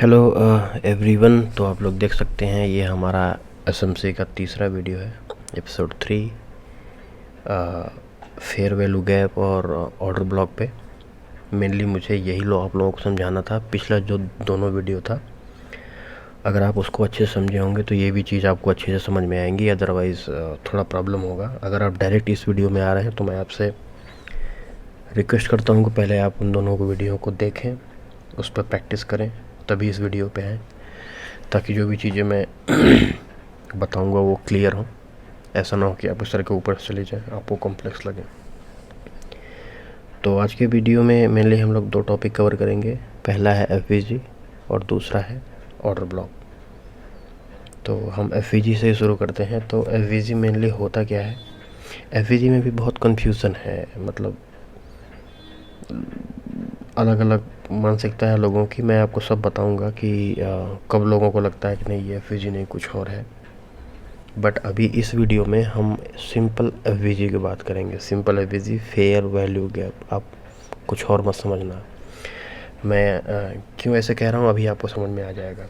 Hello everyone. तो आप लोग देख सकते हैं ये हमारा एसएमसी का तीसरा वीडियो है, एपिसोड 3, फेयर वैल्यू गैप और ऑर्डर ब्लॉक पे। मेनली मुझे यही आप लोगों को समझाना था। पिछला जो दोनों वीडियो था, अगर आप उसको अच्छे से समझे होंगे तो ये भी चीज़ आपको अच्छे से समझ में आएंगी, अदरवाइज़ थोड़ा प्रॉब्लम होगा। अगर आप डायरेक्ट इस वीडियो में आ रहे हैं तो मैं आपसे रिक्वेस्ट करता हूँ कि पहले आप उन दोनों को वीडियो को देखें, उस पर प्रैक्टिस करें, तभी इस वीडियो पे आएँ, ताकि जो भी चीज़ें मैं बताऊंगा वो क्लियर हो। ऐसा ना हो कि आप इस तरह के ऊपर चले जाएं, आपको कॉम्प्लेक्स लगे। तो आज के वीडियो में मेनली हम लोग दो टॉपिक कवर करेंगे। पहला है एफवीजी और दूसरा है ऑर्डर ब्लॉक। तो हम एफवीजी से शुरू करते हैं। तो एफवीजी मेनली होता क्या है? एफवीजी में भी बहुत कन्फ्यूज़न है, मतलब अलग अलग मानसिकता है लोगों की। मैं आपको सब बताऊंगा कि कब लोगों को लगता है कि नहीं ये एफवीजी नहीं कुछ और है। बट अभी इस वीडियो में हम सिंपल एफवीजी की बात करेंगे। Simple FVG, fair value gap. आप कुछ और मत समझना। मैं क्यों ऐसे कह रहा हूँ अभी आपको समझ में आ जाएगा।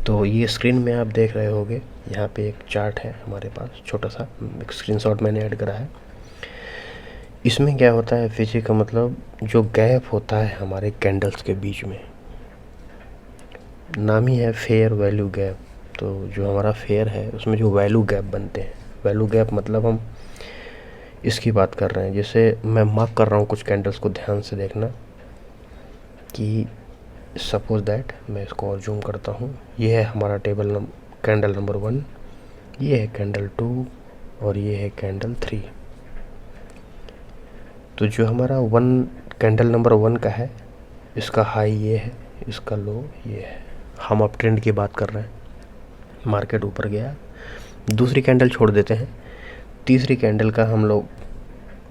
तो ये स्क्रीन में आप देख रहे होंगे, यहाँ पे एक चार्ट है हमारे पास, छोटा सा एक स्क्रीनशॉट मैंने ऐड करा है। इसमें क्या होता है, एफवीजी का मतलब जो गैप होता है हमारे कैंडल्स के बीच में, नाम ही है फेयर वैल्यू गैप। तो जो हमारा फेयर है उसमें जो वैल्यू गैप बनते हैं, वैल्यू गैप मतलब हम इसकी बात कर रहे हैं। जैसे मैं मार्क कर रहा हूँ कुछ कैंडल्स को, ध्यान से देखना कि सपोज दैट, मैं इसको और जूम करता हूँ, ये है हमारा कैंडल नंबर 1, ये है कैंडल 2 और ये है कैंडल 3। तो जो हमारा कैंडल नंबर 1 का है, इसका हाई ये है, इसका लो ये है। हम अप ट्रेंड की बात कर रहे हैं, मार्केट ऊपर गया, दूसरी कैंडल छोड़ देते हैं, तीसरी कैंडल का हम लोग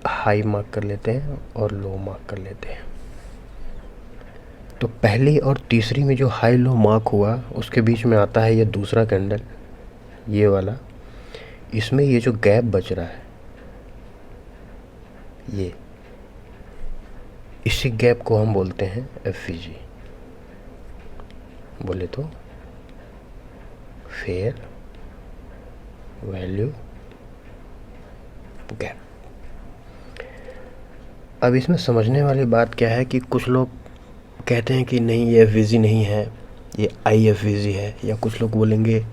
हाई मार्क कर लेते हैं और लो मार्क कर लेते हैं। तो पहली और तीसरी में जो हाई लो मार्क हुआ उसके बीच में आता है ये दूसरा कैंडल, ये वाला। इसमें ये जो गैप बच रहा है, ये इसी गैप को हम बोलते हैं एफवीजी। बोले तो फेयर वैल्यू गैप। अब इसमें समझने वाली बात क्या है कि कुछ लोग कहते हैं कि नहीं ये एफवीजी नहीं है, ये आईएफवीजी है, या कुछ लोग बोलेंगे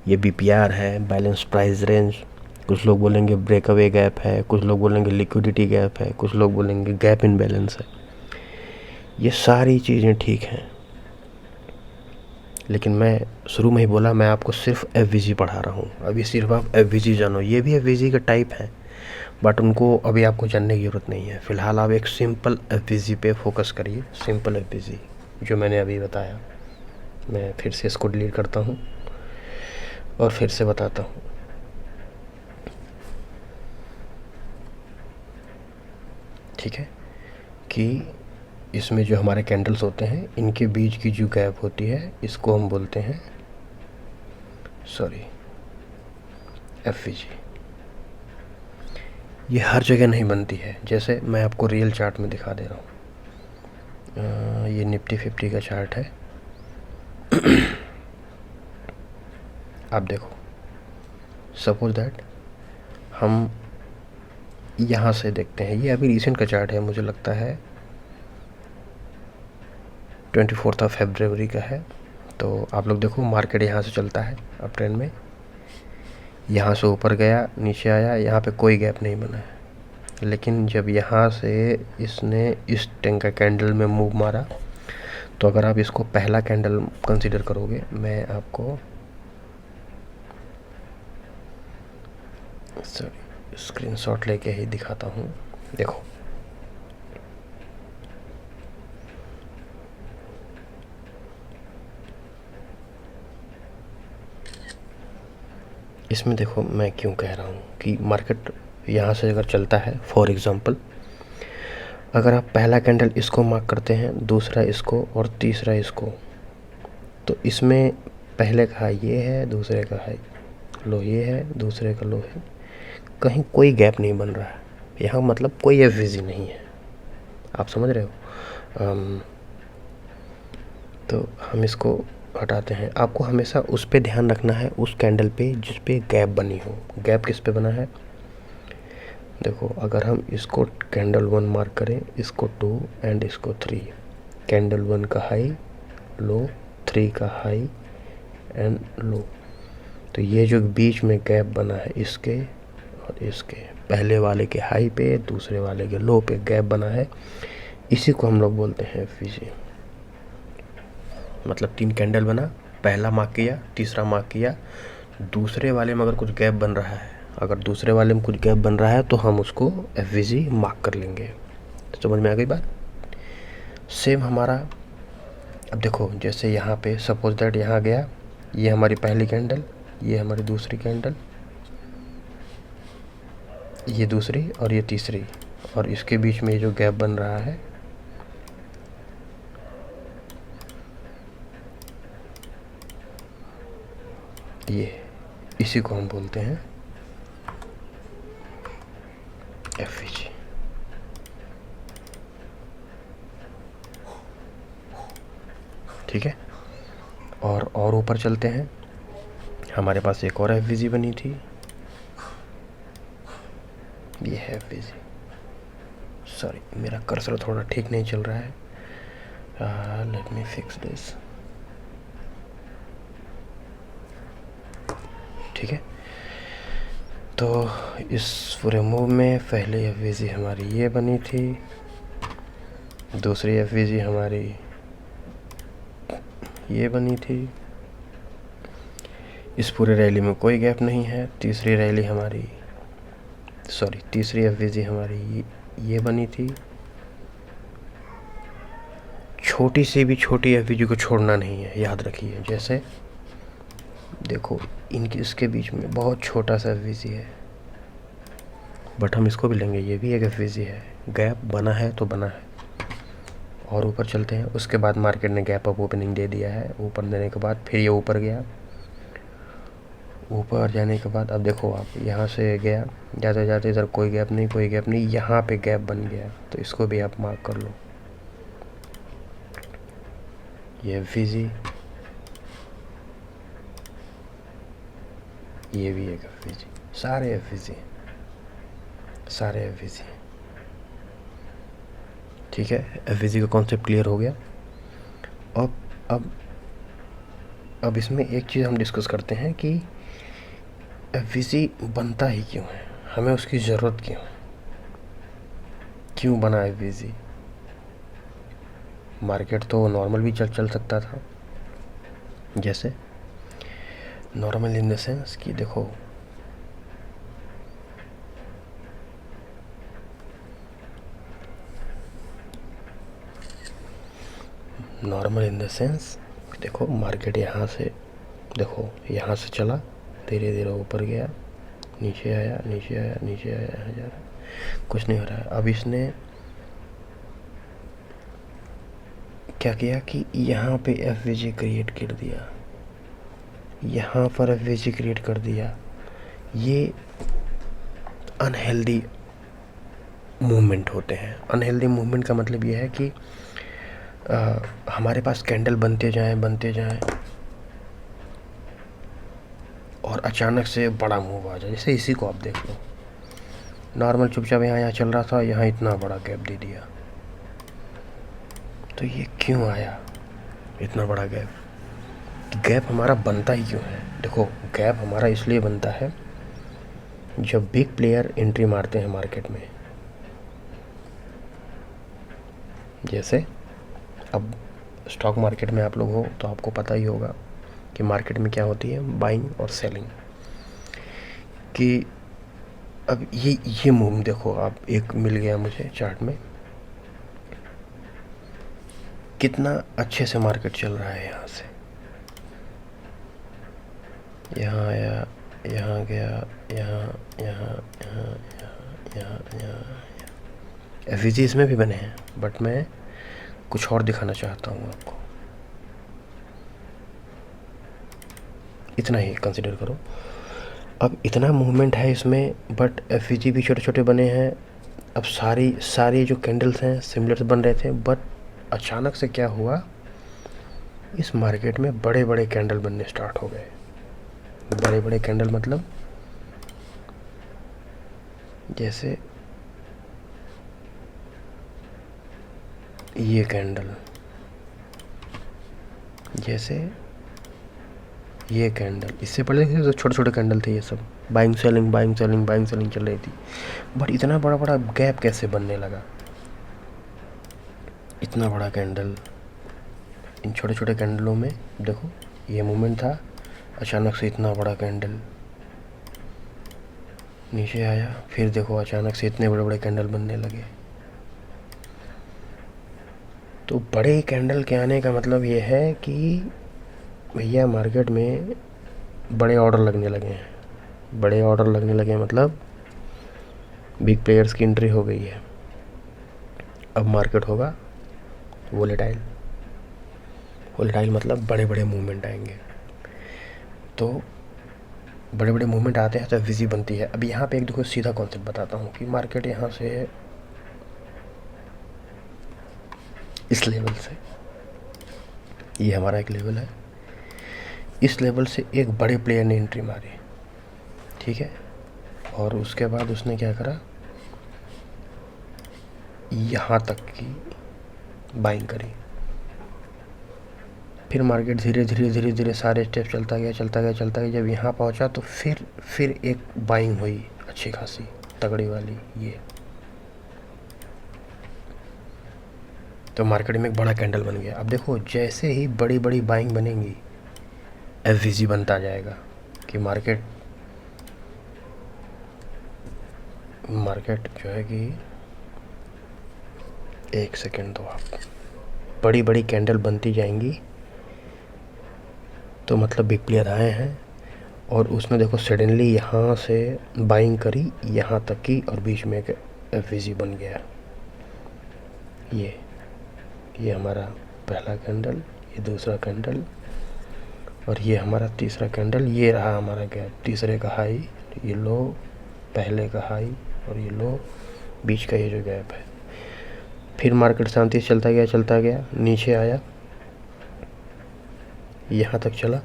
ये बीपीआर है, बैलेंस प्राइस रेंज। कुछ लोग बोलेंगे ब्रेकअवे गैप है, कुछ लोग बोलेंगे लिक्विडिटी गैप है, कुछ लोग बोलेंगे गैप इन बैलेंस है। ये सारी चीज़ें ठीक हैं, लेकिन मैं शुरू में ही बोला मैं आपको सिर्फ एफवीजी पढ़ा रहा हूँ। अभी सिर्फ आप एफवीजी जानो। ये भी एफवीजी का टाइप है, बट उनको अभी आपको जानने की ज़रूरत नहीं है। फ़िलहाल आप एक सिंपल एफवीजी पे फोकस करिए। सिंपल एफवीजी जो मैंने अभी बताया, मैं फिर से इसको डिलीट करता हूँ और फिर से बताता हूँ। ठीक है, कि इसमें जो हमारे कैंडल्स होते हैं इनके बीच की जो गैप होती है इसको हम बोलते हैं एफवीजी। ये हर जगह नहीं बनती है। जैसे मैं आपको रियल चार्ट में दिखा दे रहा हूँ, ये निफ्टी 50 का चार्ट है। आप देखो, सपोज दैट हम यहाँ से देखते हैं, ये अभी रिसेंट का चार्ट है, मुझे लगता है 24 फरवरी का है। तो आप लोग देखो, मार्केट यहाँ से चलता है अप ट्रेंड में, यहाँ से ऊपर गया, नीचे आया, यहाँ पे कोई गैप नहीं बना है। लेकिन जब यहाँ से इसने इस टैंक का कैंडल में मूव मारा, तो अगर आप इसको पहला कैंडल कंसीडर करोगे, मैं आपको स्क्रीनशॉट लेके ही दिखाता हूँ। देखो, इसमें देखो मैं क्यों कह रहा हूँ कि मार्केट यहाँ से अगर चलता है, फॉर एग्ज़ाम्पल, अगर आप पहला कैंडल इसको मार्क करते हैं, दूसरा इसको और तीसरा इसको, तो इसमें पहले का हाई ये है, दूसरे का हाई लो ये है, दूसरे का लो है, कहीं कोई गैप नहीं बन रहा है। यहाँ मतलब कोई एफवीजी नहीं है। आप समझ रहे हो? तो हम इसको हटाते हैं। आपको हमेशा उस पे ध्यान रखना है, उस कैंडल पे जिस पे गैप बनी हो। गैप किस पे बना है? देखो, अगर हम इसको कैंडल 1 मार्क करें, इसको 2 एंड इसको 3, कैंडल 1 का हाई लो, 3 का हाई एंड लो, तो ये जो बीच में गैप बना है इसके और इसके, पहले वाले के हाई पे दूसरे वाले के लो पे गैप बना है, इसी को हम लोग बोलते हैं एफवीजी। मतलब 3 कैंडल बना, पहला मार्क किया, तीसरा मार्क किया, दूसरे वाले में अगर कुछ गैप बन रहा है, अगर दूसरे वाले में कुछ गैप बन रहा है तो हम उसको एफवीजी मार्क कर लेंगे। तो समझ में आ गई बात? सेम हमारा, अब देखो जैसे यहाँ पे सपोज दैट यहाँ गया, ये हमारी पहली कैंडल, ये हमारी दूसरी कैंडल, ये दूसरी और ये तीसरी, और इसके बीच में ये जो गैप बन रहा है ये, इसी को हम बोलते हैं एफवीजी। ठीक है, और ऊपर चलते हैं। हमारे पास एक और एफवीजी बनी थी, ये है एफवीजी। सॉरी, मेरा कर्सर थोड़ा ठीक नहीं चल रहा है, लेट मी फिक्स दिस। ठीक है, तो इस पूरे मूव में पहली एफवीजी हमारी ये बनी थी, दूसरी एफवीजी हमारी ये बनी थी, इस पूरे रैली में कोई गैप नहीं है, तीसरी रैली हमारी, सॉरी तीसरी एफवीजी हमारी ये बनी थी। छोटी से भी छोटी एफवीजी को छोड़ना नहीं है, याद रखिए। जैसे देखो, इनके इसके बीच में बहुत छोटा सा एफवीजी है, बट हम इसको भी लेंगे, ये भी एक एफवीजी है, गैप बना है तो बना है। और ऊपर चलते हैं, उसके बाद मार्केट ने गैप अप ओपनिंग दे दिया है, ऊपर देने के बाद फिर ये ऊपर गया, ऊपर जाने के बाद अब देखो आप यहाँ से गया, जाते जाते इधर कोई गैप नहीं, कोई गैप नहीं, यहाँ पे गैप बन गया, तो इसको भी आप मार्क कर लो, ये एफवीजी, ये भी एक एफवीजी, सारे एफवीजी, सारे एफवीजी। ठीक है, एफवीजी का कॉन्सेप्ट क्लियर हो गया। अब इसमें एक चीज़ हम डिस्कस करते हैं कि एफवीजी बनता ही क्यों है, हमें उसकी ज़रूरत क्यों बना एफवीजी। मार्केट तो नॉर्मल भी चल सकता था, जैसे नॉर्मल इन द सेंस कि देखो, नॉर्मल इन द सेंस देखो, मार्केट यहाँ से, देखो यहाँ से चला, धीरे धीरे ऊपर गया, नीचे आया, नीचे आया, नीचे आया, यहाँ जा रहा, कुछ नहीं हो रहा है। अब इसने क्या किया कि यहाँ पे एफवीजी क्रिएट कर दिया, यहाँ पर एफवीजी क्रिएट कर दिया। ये अनहेल्दी मूवमेंट होते हैं। अनहेल्दी मूवमेंट का मतलब ये है कि हमारे पास कैंडल बनते जाएं और अचानक से बड़ा मूव आ जाए। जैसे इसी को आप देख लो, नॉर्मल चुपचाप यहाँ चल रहा था, यहाँ इतना बड़ा गैप दे दिया, तो ये क्यों आया इतना बड़ा गैप? गैप हमारा बनता ही क्यों है? देखो, गैप हमारा इसलिए बनता है जब बिग प्लेयर एंट्री मारते हैं मार्केट में। जैसे अब स्टॉक मार्केट में आप लोग हो तो आपको पता ही होगा कि मार्केट में क्या होती है, बाइंग और सेलिंग। कि अब ये मूव देखो आप, एक मिल गया मुझे चार्ट में, कितना अच्छे से मार्केट चल रहा है। यहाँ से यहाँ आया, यहाँ गया, यहाँ एफवीजी इसमें भी बने हैं, बट मैं कुछ और दिखाना चाहता हूँ आपको। इतना ही कंसिडर करो। अब इतना मूवमेंट है इसमें, बट एफवीजी भी छोटे छोटे बने हैं। अब सारी जो कैंडल्स हैं सिमिलर बन रहे थे, बट अचानक से क्या हुआ इस मार्केट में बड़े बड़े कैंडल बनने स्टार्ट हो गए। बड़े बड़े कैंडल मतलब जैसे ये कैंडल, जैसे ये कैंडल। इससे पहले तो छोटे छोटे कैंडल थे, ये सब buying selling buying selling buying selling चल रही थी। बट इतना बड़ा बड़ा गैप कैसे बनने लगा? इतना बड़ा कैंडल, इन छोटे छोटे कैंडलों में देखो ये मूवमेंट था, अचानक से इतना बड़ा कैंडल नीचे आया, फिर देखो अचानक से इतने बड़े बड़े कैंडल बनने लगे। तो बड़े कैंडल के आने का मतलब ये है कि भैया मार्केट में बड़े ऑर्डर लगने लगे हैं। बड़े ऑर्डर लगने लगे मतलब बिग प्लेयर्स की एंट्री हो गई है। अब मार्केट होगा वोलेटाइल। वोलेटाइल मतलब बड़े बड़े मूवमेंट आएंगे। तो बड़े बड़े मूवमेंट आते हैं तो एफवीजी बनती है। अब यहाँ पे एक देखो सीधा कॉन्सेप्ट बताता हूँ कि मार्केट यहाँ से इस लेवल से, ये हमारा एक लेवल है, इस लेवल से एक बड़े प्लेयर ने एंट्री मारी, ठीक है। और उसके बाद उसने क्या करा, यहाँ तक की बाइंग करी। फिर मार्केट धीरे धीरे धीरे धीरे सारे स्टेप चलता गया चलता गया चलता गया। जब यहाँ पहुँचा तो फिर एक बाइंग हुई अच्छी खासी तगड़ी वाली, ये तो मार्केट में एक बड़ा कैंडल बन गया। अब देखो जैसे ही बड़ी बड़ी बाइंग बनेंगी एफवीजी बनता जाएगा कि मार्केट जो है कि एक सेकेंड दो आप, बड़ी बड़ी कैंडल बनती जाएंगी तो मतलब बिग प्लेयर आए हैं। और उसने देखो सडनली यहाँ से बाइंग करी यहाँ तक की और बीच में एक एफवीजी बन गया। ये हमारा पहला कैंडल, ये दूसरा कैंडल और ये हमारा तीसरा कैंडल। ये रहा हमारा गैप, तीसरे का हाई, ये लो, पहले का हाई और ये लो, बीच का ये जो गैप है। फिर मार्केट शांति से चलता गया नीचे आया, यहाँ तक चला।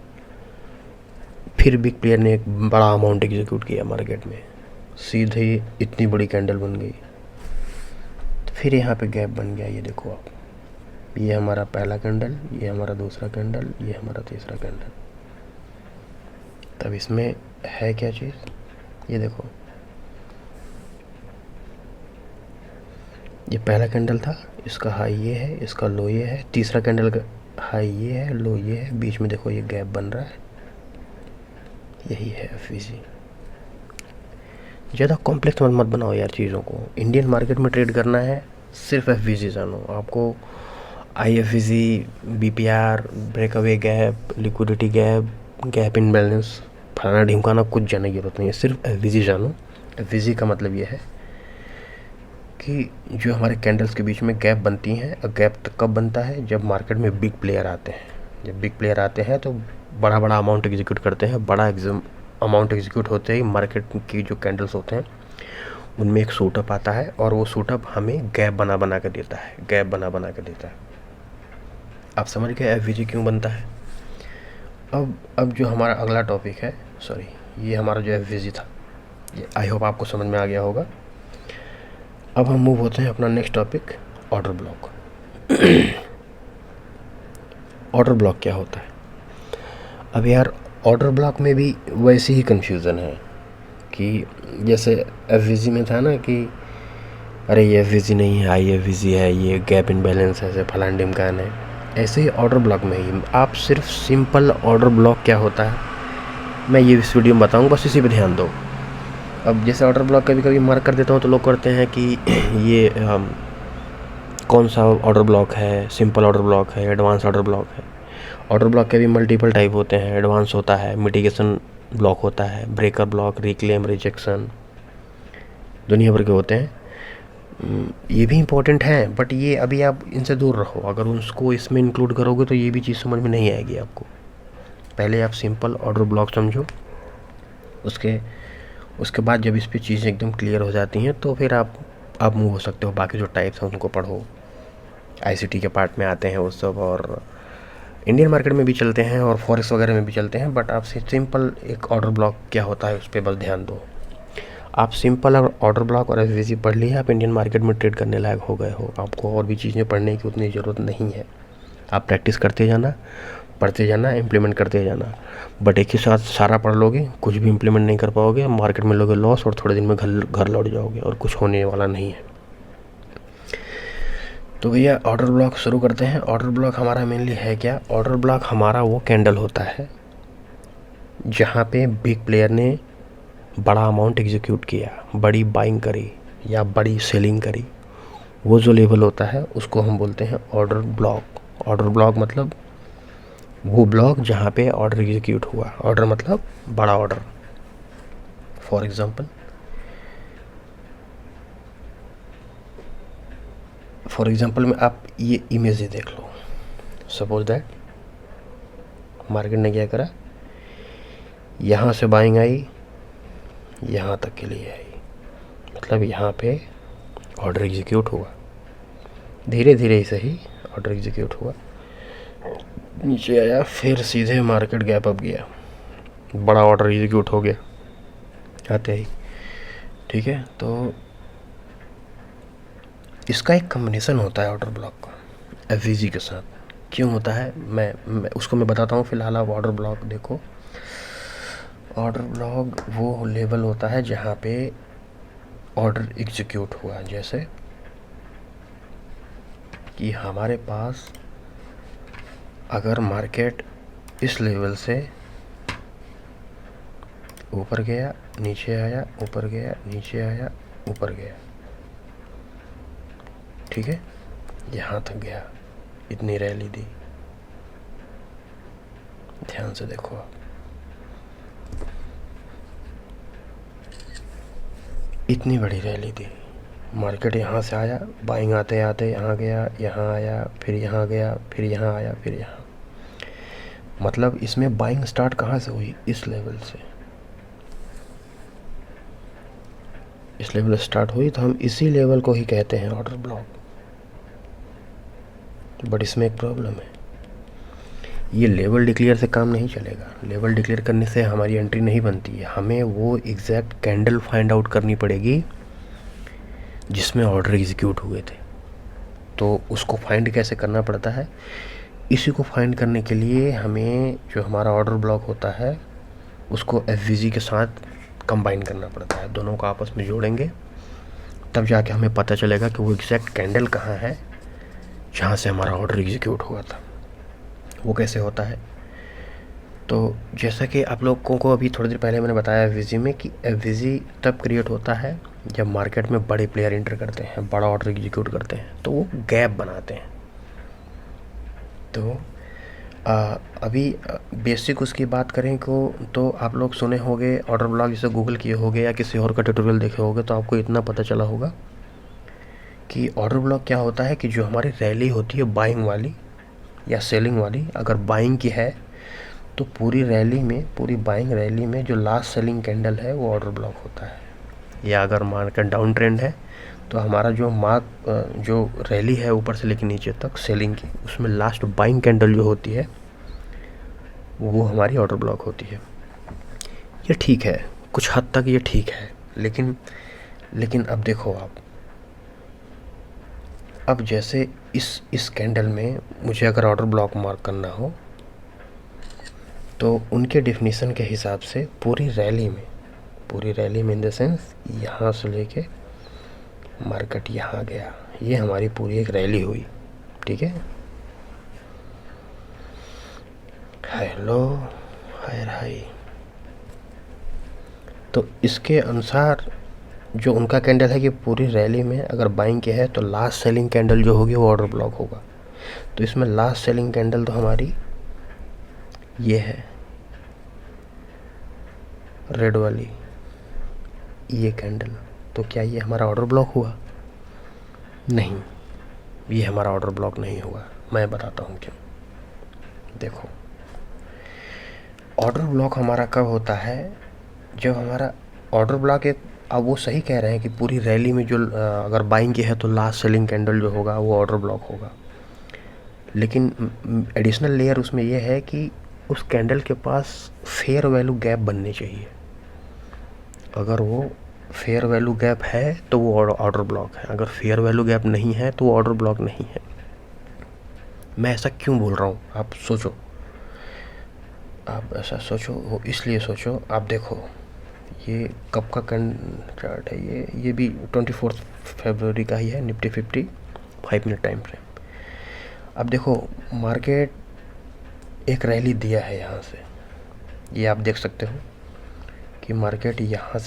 फिर बिग प्लेयर ने एक बड़ा अमाउंट एग्जीक्यूट किया मार्केट में, सीधे इतनी बड़ी कैंडल बन गई। तो फिर यहाँ पे गैप बन गया, ये देखो आप, ये हमारा पहला कैंडल, ये हमारा दूसरा कैंडल, ये हमारा तीसरा कैंडल। तब इसमें है क्या चीज़, ये देखो, ये पहला कैंडल था, इसका हाई ये है, इसका लो ये है, तीसरा कैंडल का हाई ये है, लो ये है, बीच में देखो ये गैप बन रहा है, यही है एफवीजी। ज़्यादा कॉम्प्लेक्स मत बनाओ यार चीज़ों को। इंडियन मार्केट में ट्रेड करना है, सिर्फ एफवीजी जानो। आपको IFVG, BPR, breakaway gap, liquidity gap, gap in balance, फलाना ढिमकाना कुछ जानने की जरूरत नहीं है, सिर्फ एफवीजी जानो। एफवीजी का मतलब ये है कि जो हमारे कैंडल्स के बीच में गैप बनती हैं, और गैप तक कब बनता है, जब मार्केट में बिग प्लेयर आते हैं। जब बिग प्लेयर आते हैं तो बड़ा बड़ा अमाउंट एग्जीक्यूट करते हैं। बड़ा अमाउंट एग्जीक्यूट होते ही मार्केट की जो कैंडल्स होते हैं उनमें एक सूटअप आता है और वो सूटअप हमें गैप बना के देता है, गैप बना के देता है। आप समझ गए एफवीजी क्यों बनता है। अब जो हमारा अगला टॉपिक है, सॉरी, ये हमारा जो एफवीजी था, ये आई होप आपको समझ में आ गया होगा। अब हम मूव होते हैं अपना next topic, order block. Order block क्या होता है? अब यार ऑर्डर ब्लॉक में भी वैसी ही कन्फ्यूज़न है कि जैसे एफवीजी में था ना कि अरे ये एफवीजी नहीं है, आई एफवीजी है, ये गैप इन बैलेंस है, ऐसे फलान ढिमकान है। ऐसे ही ऑर्डर ब्लॉक में ही आप सिर्फ सिंपल ऑर्डर ब्लॉक क्या होता है मैं ये इस वीडियो में बताऊँगा, बस इसी पे ध्यान दो। अब जैसे ऑर्डर ब्लॉक कभी कभी मार्क कर देता हूँ तो लोग करते हैं कि ये कौन सा ऑर्डर ब्लॉक है, सिंपल ऑर्डर ब्लॉक है, एडवांस ऑर्डर ब्लॉक है। ऑर्डर ब्लॉक के भी मल्टीपल टाइप होते हैं, एडवांस होता है, मिटिगेशन ब्लॉक होता है, ब्रेकर ब्लॉक, रिक्लेम, रिजेक्शन, दुनिया भर के होते हैं। ये भी इम्पोर्टेंट हैं, बट ये अभी आप इनसे दूर रहो। अगर उसको इसमें इंक्लूड करोगे तो ये भी चीज़ समझ में नहीं आएगी आपको। पहले आप सिंपल ऑर्डर ब्लॉक समझो, उसके बाद जब इस पे चीज़ें एकदम क्लियर हो जाती हैं तो फिर आप मूव हो सकते हो। बाकी जो टाइप्स हैं उनको पढ़ो, आईसीटी के पार्ट में आते हैं वो सब, और इंडियन मार्केट में भी चलते हैं और फॉरेक्स वगैरह में भी चलते हैं, बट आपसे सिंपल एक ऑर्डर ब्लॉक क्या होता है उस पर बस ध्यान दो। आप सिंपल ऑर्डर ब्लॉक और एफवीजी पढ़ लिया, आप इंडियन मार्केट में ट्रेड करने लायक हो गए हो। आपको और भी चीज़ें पढ़ने की उतनी ज़रूरत नहीं है। आप प्रैक्टिस करते जाना, पढ़ते जाना, इम्प्लीमेंट करते जाना। बट एक ही साथ सारा पढ़ लोगे, कुछ भी इम्प्लीमेंट नहीं कर पाओगे, मार्केट में लोगे लॉस और थोड़े दिन में घर लौट जाओगे और कुछ होने वाला नहीं है। तो भैया ऑर्डर ब्लॉक शुरू करते हैं। ऑर्डर ब्लॉक हमारा मेनली है क्या? ऑर्डर ब्लॉक हमारा वो कैंडल होता है जहाँ पे बिग प्लेयर ने बड़ा अमाउंट एग्जीक्यूट किया, बड़ी बाइंग करी या बड़ी सेलिंग करी। वो जो लेवल होता है उसको हम बोलते हैं ऑर्डर ब्लॉक। ऑर्डर ब्लॉक मतलब वो ब्लॉक जहाँ पे ऑर्डर एग्जीक्यूट हुआ। ऑर्डर मतलब बड़ा ऑर्डर। फॉर एग्जांपल में आप ये इमेज देख लो। सपोज दैट मार्केट ने क्या करा, यहाँ से बाइंग आई, यहाँ तक के लिए आई, मतलब यहाँ पे ऑर्डर एग्जीक्यूट हुआ। धीरे धीरे ही सही ऑर्डर एग्जीक्यूट हुआ, नीचे आया, फिर सीधे मार्केट गैप अप गया, बड़ा ऑर्डर एग्जीक्यूट हो गया आते ही। ठीक है, तो इसका एक कम्बिनेशन होता है ऑर्डर ब्लॉक का एफवीजी के साथ। क्यों होता है मैं उसको बताता हूँ। फिलहाल आप ऑर्डर ब्लॉक देखो। ऑर्डर ब्लॉक वो लेवल होता है जहाँ पे ऑर्डर एग्जीक्यूट हुआ। जैसे कि हमारे पास अगर मार्केट इस लेवल से ऊपर गया, नीचे आया, ऊपर गया, नीचे आया, ऊपर गया, ठीक है, यहाँ तक गया, इतनी रैली दी। ध्यान से देखो आप, इतनी बड़ी रैली दी। मार्केट यहाँ से आया, बाइंग आते आते यहाँ गया, यहाँ आया, फिर यहाँ गया, फिर यहाँ आया, फिर यहाँ। मतलब इसमें बाइंग स्टार्ट कहाँ से हुई? इस लेवल से। इस लेवल स्टार्ट हुई तो हम इसी लेवल को ही कहते हैं ऑर्डर ब्लॉक। बट इसमें एक प्रॉब्लम है, ये लेवल डिक्लेयर से काम नहीं चलेगा। लेवल डिक्लेयर करने से हमारी एंट्री नहीं बनती है। हमें वो एग्जैक्ट कैंडल फाइंड आउट करनी पड़ेगी जिसमें ऑर्डर एग्जीक्यूट हुए थे। तो उसको फाइंड कैसे करना पड़ता है? इसी को फाइंड करने के लिए हमें जो हमारा ऑर्डर ब्लॉक होता है उसको एफवीजी के साथ कंबाइन करना पड़ता है। दोनों को आपस में जोड़ेंगे तब जाके हमें पता चलेगा कि वो एग्जैक्ट कैंडल कहाँ है जहाँ से हमारा ऑर्डर एग्जीक्यूट हुआ था। वो कैसे होता है? तो जैसा कि आप लोगों को अभी थोड़ी देर पहले मैंने बताया एफवीजी में कि एफवीजी तब क्रिएट होता है जब मार्केट में बड़े प्लेयर एंटर करते हैं, बड़ा ऑर्डर एग्जीक्यूट करते हैं, तो वो गैप बनाते हैं। तो अभी बेसिक उसकी बात करें तो आप लोग सुने होंगे ऑर्डर ब्लॉक, जैसे गूगल किए होंगे या किसी और का ट्यूटोरियल देखे होंगे, तो आपको इतना पता चला होगा कि ऑर्डर ब्लॉक क्या होता है कि जो हमारी रैली होती है बाइंग वाली या सेलिंग वाली, अगर बाइंग की है तो पूरी रैली में, पूरी बाइंग रैली में जो लास्ट सेलिंग कैंडल है वो ऑर्डर ब्लॉक होता है। या अगर मार्केट डाउन ट्रेंड है तो हमारा जो रैली है ऊपर से लेकर नीचे तक सेलिंग की, उसमें लास्ट बाइंग कैंडल जो होती है वो हमारी ऑर्डर ब्लॉक होती है। ये ठीक है, कुछ हद तक ये ठीक है, लेकिन अब देखो आप, अब जैसे इस कैंडल में मुझे अगर ऑर्डर ब्लॉक मार्क करना हो तो उनके डेफिनेशन के हिसाब से पूरी रैली में इन द सेंस यहाँ से लेके मार्केट यहाँ गया, ये हमारी पूरी एक रैली हुई। ठीक है, हेलो हाय। तो इसके अनुसार जो उनका कैंडल है कि पूरी रैली में अगर बाइंग की है तो लास्ट सेलिंग कैंडल जो होगी वो ऑर्डर ब्लॉक होगा। तो इसमें लास्ट सेलिंग कैंडल तो हमारी ये है, रेड वाली ये कैंडल। तो क्या ये हमारा ऑर्डर ब्लॉक हुआ? नहीं, ये हमारा ऑर्डर ब्लॉक नहीं हुआ। मैं बताता हूँ क्यों। देखो, ऑर्डर ब्लॉक हमारा कब होता है? जब हमारा ऑर्डर ब्लॉक एक, अब वो सही कह रहे हैं कि पूरी रैली में जो अगर बाइंग की है तो लास्ट सेलिंग कैंडल जो होगा वो ऑर्डर ब्लॉक होगा। लेकिन एडिशनल लेयर उसमें यह है कि उस कैंडल के पास फेयर वैल्यू गैप बननी चाहिए। अगर वो फेयर वैल्यू गैप है तो वो ऑर्डर ब्लॉक है, अगर फेयर वैल्यू गैप नहीं है तो वो ऑर्डर ब्लॉक नहीं है। मैं ऐसा क्यों बोल रहा हूँ, आप सोचो, आप ऐसा सोचो, वो इसलिए सोचो। आप देखो ये कब का चार्ट है, ये भी 24 फरवरी का ही है, निफ्टी 50 5 मिनट टाइम फ्रेम। अब देखो मार्केट एक रैली दिया है यहाँ से, ये आप देख सकते हो कि मार्केट यहाँ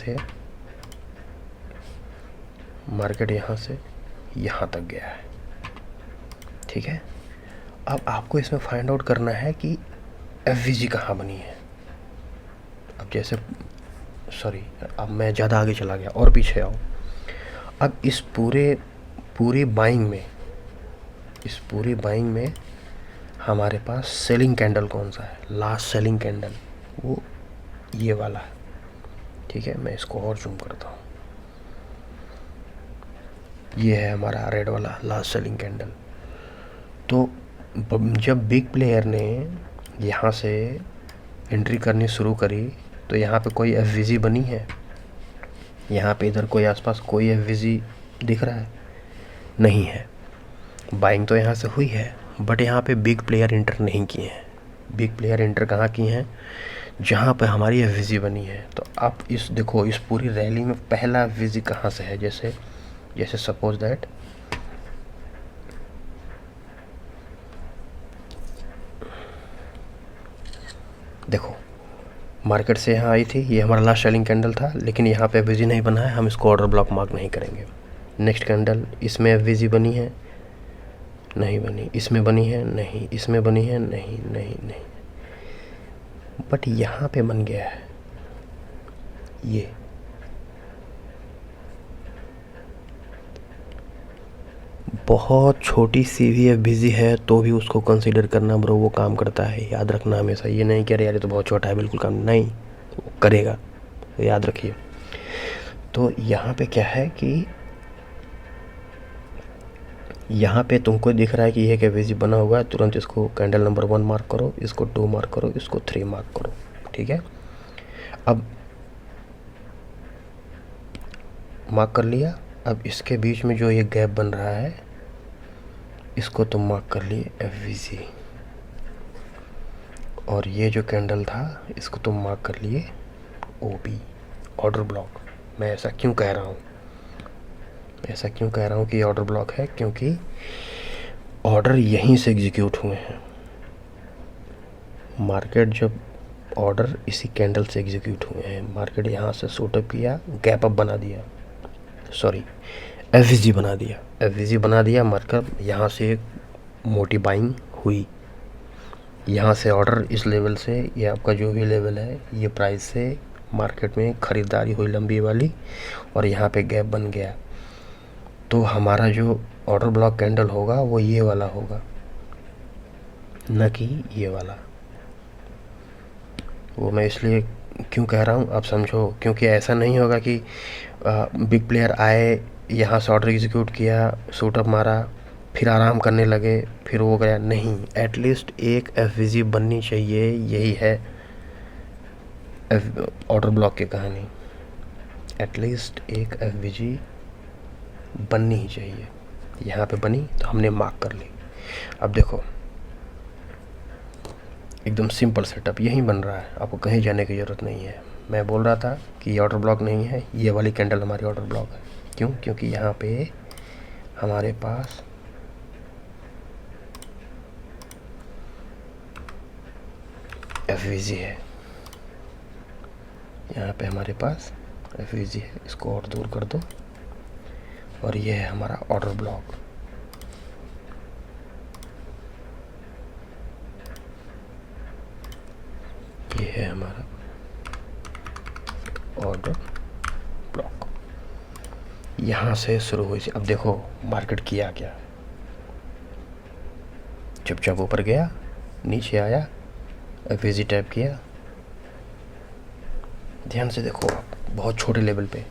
से यहाँ तक गया है, ठीक है। अब आपको इसमें फाइंड आउट करना है कि एफवीजी कहाँ बनी है। अब जैसे अब मैं ज़्यादा आगे चला गया और पीछे आओ। अब इस पूरी बाइंग में हमारे पास सेलिंग कैंडल कौन सा है, लास्ट सेलिंग कैंडल, वो ये वाला है, ठीक है। मैं इसको और जूम करता हूँ, ये है हमारा रेड वाला लास्ट सेलिंग कैंडल। तो जब बिग प्लेयर ने यहाँ से एंट्री करनी शुरू करी तो यहाँ पे कोई एफवीजी बनी है, यहाँ पे इधर कोई आसपास कोई एफवीजी दिख रहा है? नहीं है। बाइंग तो यहाँ से हुई है, बट यहाँ पे बिग प्लेयर इंटर नहीं किए हैं। बिग प्लेयर इंटर कहाँ किए हैं? जहाँ पे हमारी एफवीजी बनी है। तो आप इस देखो, इस पूरी रैली में पहला एफवीजी कहाँ से है? जैसे सपोज दैट देखो, मार्केट से यहाँ आई थी, ये हमारा लास्ट सेलिंग कैंडल था, लेकिन यहाँ पे एफवीजी नहीं बना है, हम इसको ऑर्डर ब्लॉक मार्क नहीं करेंगे। नेक्स्ट कैंडल, इसमें एफवीजी बनी है? नहीं बनी। इसमें बनी है? नहीं। इसमें बनी है? नहीं नहीं नहीं। बट यहाँ पे बन गया है ये। बहुत छोटी सी भी एफवीजी है तो भी उसको कंसीडर करना ब्रो, वो काम करता है, याद रखना हमेशा। ये नहीं कह रहे यार ये तो बहुत छोटा है, बिल्कुल काम नहीं, वो करेगा, याद रखिए। तो यहाँ पे क्या है कि यहाँ पे तुमको दिख रहा है कि ये एफवीजी बना हुआ है, तुरंत इसको कैंडल नंबर 1 मार्क करो, इसको 2 मार्क करो, इसको 3 मार्क करो, ठीक है। अब मार्क कर लिया। अब इसके बीच में जो ये गैप बन रहा है इसको तुम मार्क कर लिए एफवीजी, और ये जो कैंडल था इसको तुम मार्क कर लिए ओबी, ऑर्डर ब्लॉक। मैं ऐसा क्यों कह रहा हूँ कि ऑर्डर ब्लॉक है? क्योंकि ऑर्डर यहीं से एग्जीक्यूट हुए हैं। मार्केट जब ऑर्डर इसी कैंडल से एग्जीक्यूट हुए हैं, मार्केट यहाँ से शॉर्ट अप किया, गैप अप बना दिया, एफवीजी बना दिया, मतलब यहाँ से एक मोटी बाइंग हुई, यहाँ से ऑर्डर इस लेवल से, ये आपका जो भी लेवल है, ये प्राइस से मार्केट में ख़रीदारी हुई लंबी वाली, और यहाँ पे गैप बन गया। तो हमारा जो ऑर्डर ब्लॉक कैंडल होगा वो ये वाला होगा, न कि ये वाला। वो मैं इसलिए क्यों कह रहा हूँ आप समझो, क्योंकि ऐसा नहीं होगा कि बिग प्लेयर आए, यहाँ से ऑर्डर एग्जीक्यूट किया, शूट अप मारा, फिर आराम करने लगे, फिर वो गया। नहीं, एटलीस्ट एक एफवीजी बननी चाहिए, यही है ऑर्डर ब्लॉक की कहानी। एटलीस्ट एक एफवीजी बननी ही चाहिए। यहाँ पे बनी तो हमने मार्क कर ली। अब देखो एकदम सिंपल सेटअप यहीं बन रहा है, आपको कहीं जाने की ज़रूरत नहीं है। मैं बोल रहा था कि ये ऑर्डर ब्लॉक नहीं है, ये वाली कैंडल हमारी ऑर्डर ब्लॉक है। क्यों? क्योंकि यहाँ पे हमारे पास एफवीजी है, यहाँ पे हमारे पास एफवीजी है। इसको और दूर कर दो, और ये है हमारा ऑर्डर ब्लॉक। ये है हमारा ऑर्डर ब्लॉक, यहाँ से शुरू हुई। अब देखो मार्केट किया क्या, चुपचाप ऊपर गया, नीचे आया, एफवीजी टैप किया। ध्यान से देखो आप, बहुत छोटे लेवल पे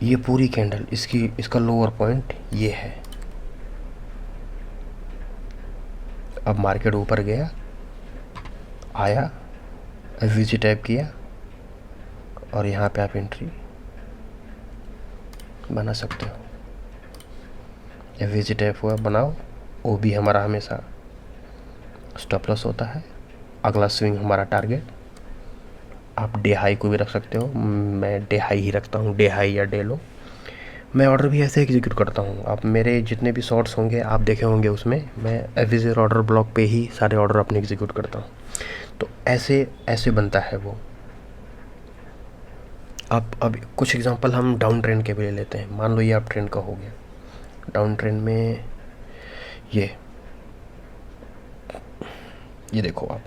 ये पूरी कैंडल, इसका लोअर पॉइंट ये है, अब मार्केट ऊपर गया, आया, FVG टाइप किया और यहाँ पे आप एंट्री बना सकते हो। FVG टाइप हुआ, बनाओ। OB हमारा हमेशा स्टॉप लॉस होता है, अगला स्विंग हमारा टारगेट। आप डे हाई को भी रख सकते हो, मैं डे हाई ही रखता हूँ, डे हाई या डे लो। मैं ऑर्डर भी ऐसे एग्जीक्यूट करता हूँ। आप मेरे जितने भी शॉर्ट्स होंगे आप देखे होंगे, उसमें मैं FVG ऑर्डर ब्लॉक पे ही सारे ऑर्डर अपने एग्जीक्यूट करता हूँ। तो ऐसे ऐसे बनता है वो। अब कुछ एग्जांपल हम डाउन ट्रेंड के भी ले लेते हैं। मान लो ये अप ट्रेंड का हो गया, डाउन ट्रेंड में ये देखो आप,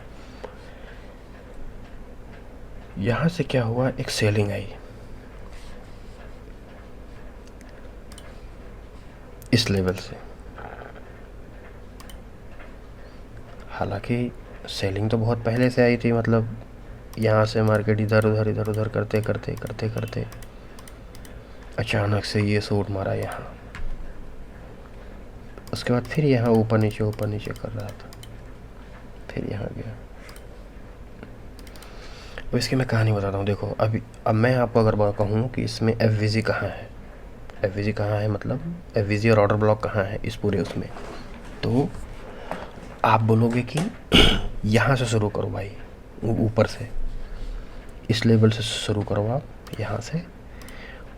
यहाँ से क्या हुआ, एक सेलिंग आई इस लेवल से। हालांकि सेलिंग तो बहुत पहले से आई थी, मतलब यहाँ से मार्केट इधर उधर करते करते करते करते अचानक से ये सूट मारा यहाँ। उसके बाद फिर यहाँ ऊपर नीचे कर रहा था, फिर यहाँ गया। अब इसकी मैं कहानी बताता हूँ। देखो अब मैं आपको अगर कहूँ कि इसमें FVG कहाँ है, FVG कहाँ है, मतलब FVG और ऑर्डर ब्लॉक कहाँ है इस पूरे उसमें, तो आप बोलोगे कि यहाँ से शुरू करो भाई, ऊपर से इस लेवल से शुरू करो आप यहाँ से,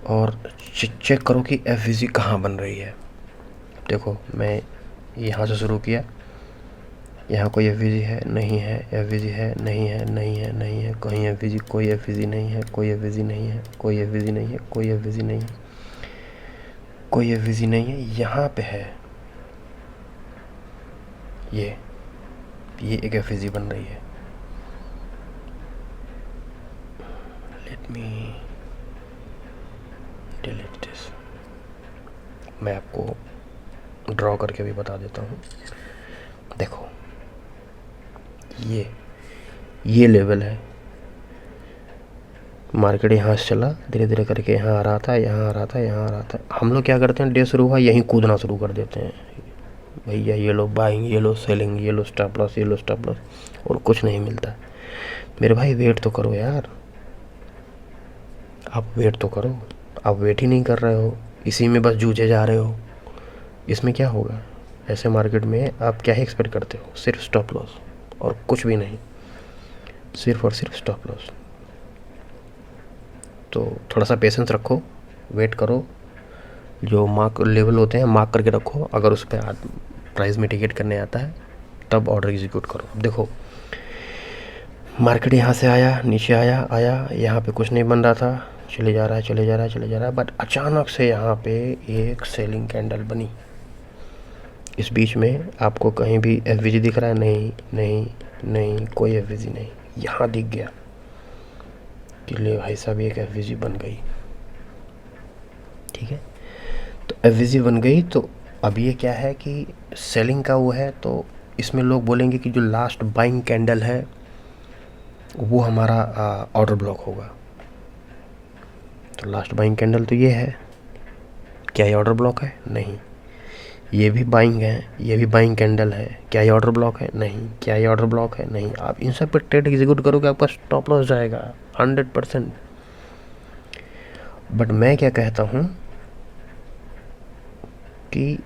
और चेक करो कि FVG कहाँ बन रही है। देखो मैं यहाँ से शुरू किया, यहाँ कोई FVG है नहीं है, FVG है नहीं है, नहीं है नहीं है, कहीं FVG, कोई FVG नहीं है, कोई FVG नहीं है, कोई FVG नहीं है, कोई FVG नहीं है, कोई FVG नहीं है। यहाँ पे है ये एक FVG बन रही है। लेट मी डिलीट दिस, मैं आपको ड्रॉ करके भी बता देता हूँ। देखो ये लेवल है, मार्केट यहाँ से चला धीरे धीरे करके, यहाँ आ रहा था, यहाँ आ रहा था, यहाँ आ रहा था। हम लोग क्या करते हैं, डे शुरू हुआ यहीं कूदना शुरू कर देते हैं, भैया ये लो बाइंग, ये लो सेलिंग, ये लो स्टॉप लॉस, ये लो स्टॉप लॉस, और कुछ नहीं मिलता। मेरे भाई वेट तो करो यार, आप वेट तो करो। आप वेट ही नहीं कर रहे हो, इसी में बस जूझे जा रहे हो। इसमें क्या होगा, ऐसे मार्केट में आप क्या ही एक्सपेक्ट करते हो, सिर्फ स्टॉप लॉस और कुछ भी नहीं, सिर्फ और सिर्फ स्टॉप लॉस। तो थोड़ा सा पेशेंस रखो, वेट करो, जो मार्क लेवल होते हैं मार्क करके रखो। अगर उस पर प्राइस मिटिगेट करने आता है तब ऑर्डर एग्जीक्यूट करो। अब देखो मार्केट यहाँ से आया, नीचे आया, यहाँ पे कुछ नहीं बन रहा था, चले जा रहा है, बट अचानक से यहाँ पे एक सेलिंग कैंडल बनी। इस बीच में आपको कहीं भी FVG दिख रहा है? नहीं, कोई FVG नहीं। यहाँ दिख गया कि ले भाई साहब एक FVG बन गई, ठीक है। तो FVG बन गई, तो अब ये क्या है कि सेलिंग का वो है, तो इसमें लोग बोलेंगे कि जो लास्ट बाइंग कैंडल है वो हमारा ऑर्डर ब्लॉक होगा। तो लास्ट बाइंग कैंडल तो ये है, क्या ये ऑर्डर ब्लॉक है? नहीं। ये भी बाइंग है, ये भी बाइंग कैंडल है, क्या ये ऑर्डर ब्लॉक है? नहीं। क्या ये ऑर्डर ब्लॉक है? नहीं। आप इन सब पे ट्रेड एग्जीक्यूट करोगे, आपका स्टॉप लॉस जाएगा 100%। बट मैं क्या कहता हूँ कि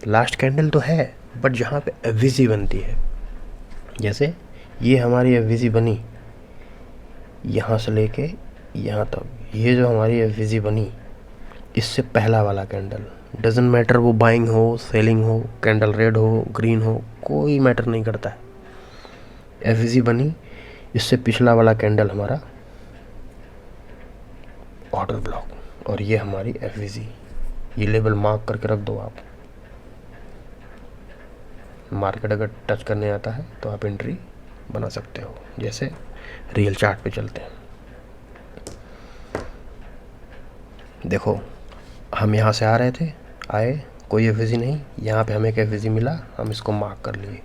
लास्ट कैंडल तो है, बट जहाँ पे FVG बनती है, जैसे ये हमारी FVG बनी यहाँ से लेके यहाँ तक, ये जो हमारी FVG बनी, इससे पहला वाला कैंडल, डजंट मैटर वो बाइंग हो, सेलिंग हो, कैंडल रेड हो, ग्रीन हो, कोई मैटर नहीं करता है। FVG बनी, इससे पिछला वाला कैंडल हमारा ऑर्डर ब्लॉक, और ये हमारी FVG। ये लेवल मार्क करके रख दो आप। मार्केट अगर टच करने आता है तो आप एंट्री बना सकते हो। जैसे रियल चार्ट पे चलते हैं, देखो हम यहाँ से आ रहे थे, आए, कोई FVG नहीं, यहाँ पे हमें एक FVG मिला, हम इसको मार्क कर लिए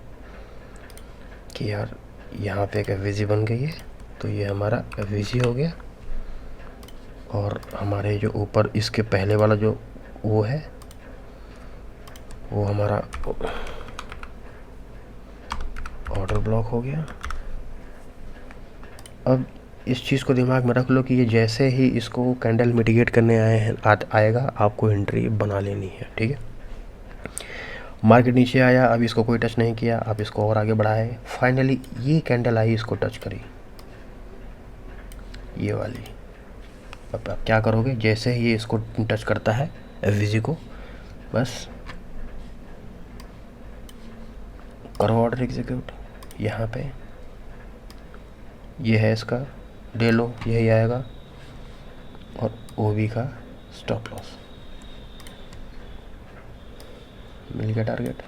कि यार यहाँ पे एक FVG बन गई है, तो ये हमारा FVG हो गया। और हमारे जो ऊपर इसके पहले वाला जो वो है, वो हमारा ऑर्डर ब्लॉक हो गया। अब इस चीज़ को दिमाग में रख लो कि ये जैसे ही इसको कैंडल मिटिगेट करने आएगा आपको एंट्री बना लेनी है, ठीक है। मार्केट नीचे आया, अब इसको कोई टच नहीं किया, आप इसको और आगे बढ़ाए, फाइनली ये कैंडल आई, इसको टच करी, ये वाली। अब आप क्या करोगे, जैसे ही ये इसको टच करता है एफवीजी को, बस करो ऑर्डर एग्जीक्यूट। यहाँ पे ये है इसका डे लो, यही आएगा, और ओवी का स्टॉप लॉस। मिल गया टारगेट।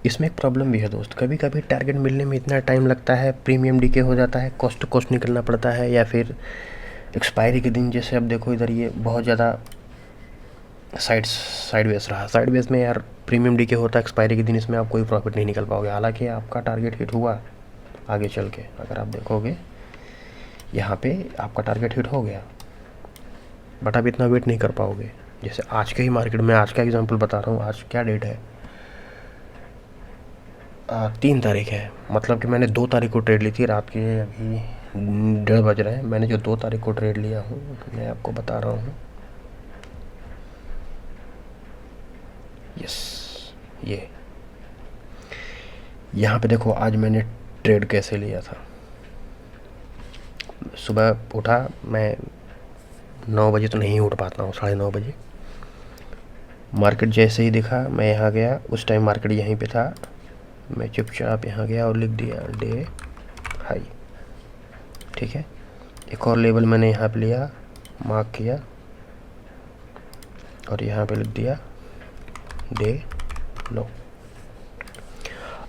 इसमें एक प्रॉब्लम भी है दोस्त, कभी कभी टारगेट मिलने में इतना टाइम लगता है, प्रीमियम डीके हो जाता है, कॉस्ट टू कॉस्ट निकलना पड़ता है, या फिर एक्सपायरी के दिन, जैसे अब देखो इधर ये बहुत ज़्यादा साइडवेज रहा। साइडवेज में यार प्रीमियम डीके होता है एक्सपायरी के दिन, इसमें आप कोई प्रॉफिट नहीं निकल पाओगे। हालांकि आपका टारगेट हिट हुआ आगे चल के, अगर आप देखोगे यहाँ पे आपका टारगेट हिट हो गया, बट आप इतना वेट नहीं कर पाओगे। जैसे आज के ही मार्केट में, आज का एग्जांपल बता रहा हूँ, आज क्या डेट है, 3 तारीख है, मतलब कि मैंने 2 तारीख को ट्रेड ली थी, रात के अभी 1:30 बज रहे हैं। मैंने जो 2 तारीख को ट्रेड लिया हूँ मैं आपको बता रहा हूँ, यस, ये यहाँ पे देखो आज मैंने ट्रेड कैसे लिया था। सुबह उठा मैं, 9 बजे तो नहीं उठ पाता हूँ, 9:30 बजे। मार्केट जैसे ही दिखा मैं यहाँ गया, उस टाइम मार्केट यहीं पे था, मैं चुपचाप यहाँ गया और लिख दिया डे हाई, ठीक है। एक और लेवल मैंने यहाँ पे लिया, मार्क किया, और यहाँ पे लिख दिया डे लो।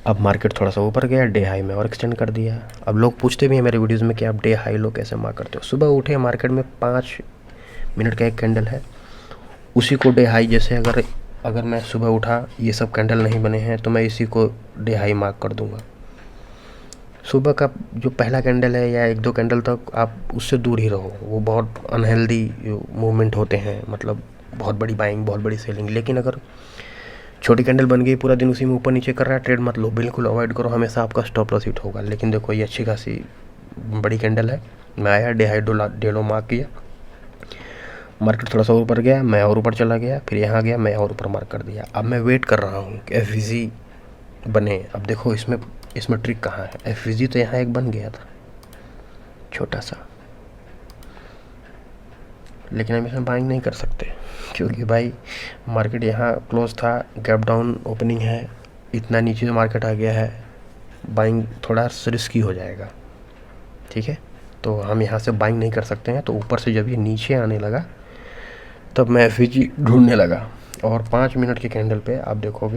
अब मार्केट थोड़ा सा ऊपर गया, डे हाई में और एक्सटेंड कर दिया। अब लोग पूछते भी हैं मेरे वीडियोज़ में कि आप डे हाई लो कैसे मार्क करते हो। सुबह उठे, मार्केट में 5 मिनट का एक कैंडल है, उसी को डे हाई, जैसे अगर मैं सुबह उठा, ये सब कैंडल नहीं बने हैं, तो मैं इसी को डे हाई मार्क कर दूंगा। सुबह का जो पहला कैंडल है या 1-2 कैंडल तक आप उससे दूर ही रहो, वो बहुत अनहेल्दी मूवमेंट होते हैं, मतलब बहुत बड़ी बाइंग, बहुत बड़ी सेलिंग। लेकिन अगर छोटी कैंडल बन गई, पूरा दिन उसी में ऊपर नीचे कर रहा है, ट्रेड मत लो, बिल्कुल अवॉइड करो, हमेशा आपका स्टॉप लॉस हिट होगा। लेकिन देखो ये अच्छी खासी बड़ी कैंडल है, मैं आया, डे हाई डे लो मार्क किया, मार्केट थोड़ा सा ऊपर गया, मैं और ऊपर चला गया, फिर यहाँ गया, मैं और ऊपर मार्क कर दिया। अब मैं वेट कर रहा हूँ कि एफवीजी बने। अब देखो इसमें ट्रिक कहाँ है, एफवीजी तो यहाँ एक बन गया था छोटा सा, लेकिन हम इसमें बाइंग नहीं कर सकते, क्योंकि भाई मार्केट यहाँ क्लोज था, गैप डाउन ओपनिंग है, इतना नीचे मार्केट आ गया है, बाइंग थोड़ा रिस्की हो जाएगा, ठीक है। तो हम यहाँ से बाइंग नहीं कर सकते हैं। तो ऊपर से जब ये नीचे आने लगा, तब मैं एफवीजी ढूंढने लगा, और 5 मिनट के कैंडल पे आप देखोगे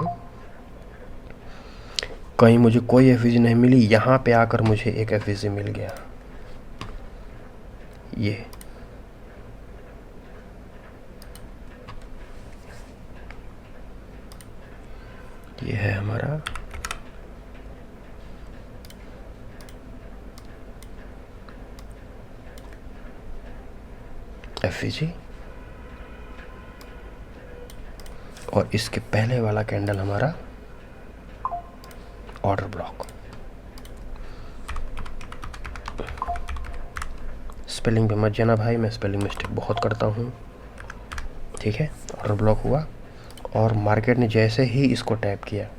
कहीं मुझे कोई एफवीजी नहीं मिली। यहाँ पे आकर मुझे एक एफवीजी मिल गया, ये है हमारा एफवीजी, और इसके पहले वाला कैंडल हमारा ऑर्डर ब्लॉक। स्पेलिंग पे मत जाना भाई, मैं स्पेलिंग मिस्टेक बहुत करता हूँ, ठीक है। ऑर्डर ब्लॉक हुआ, और मार्केट ने जैसे ही इसको टैप किया,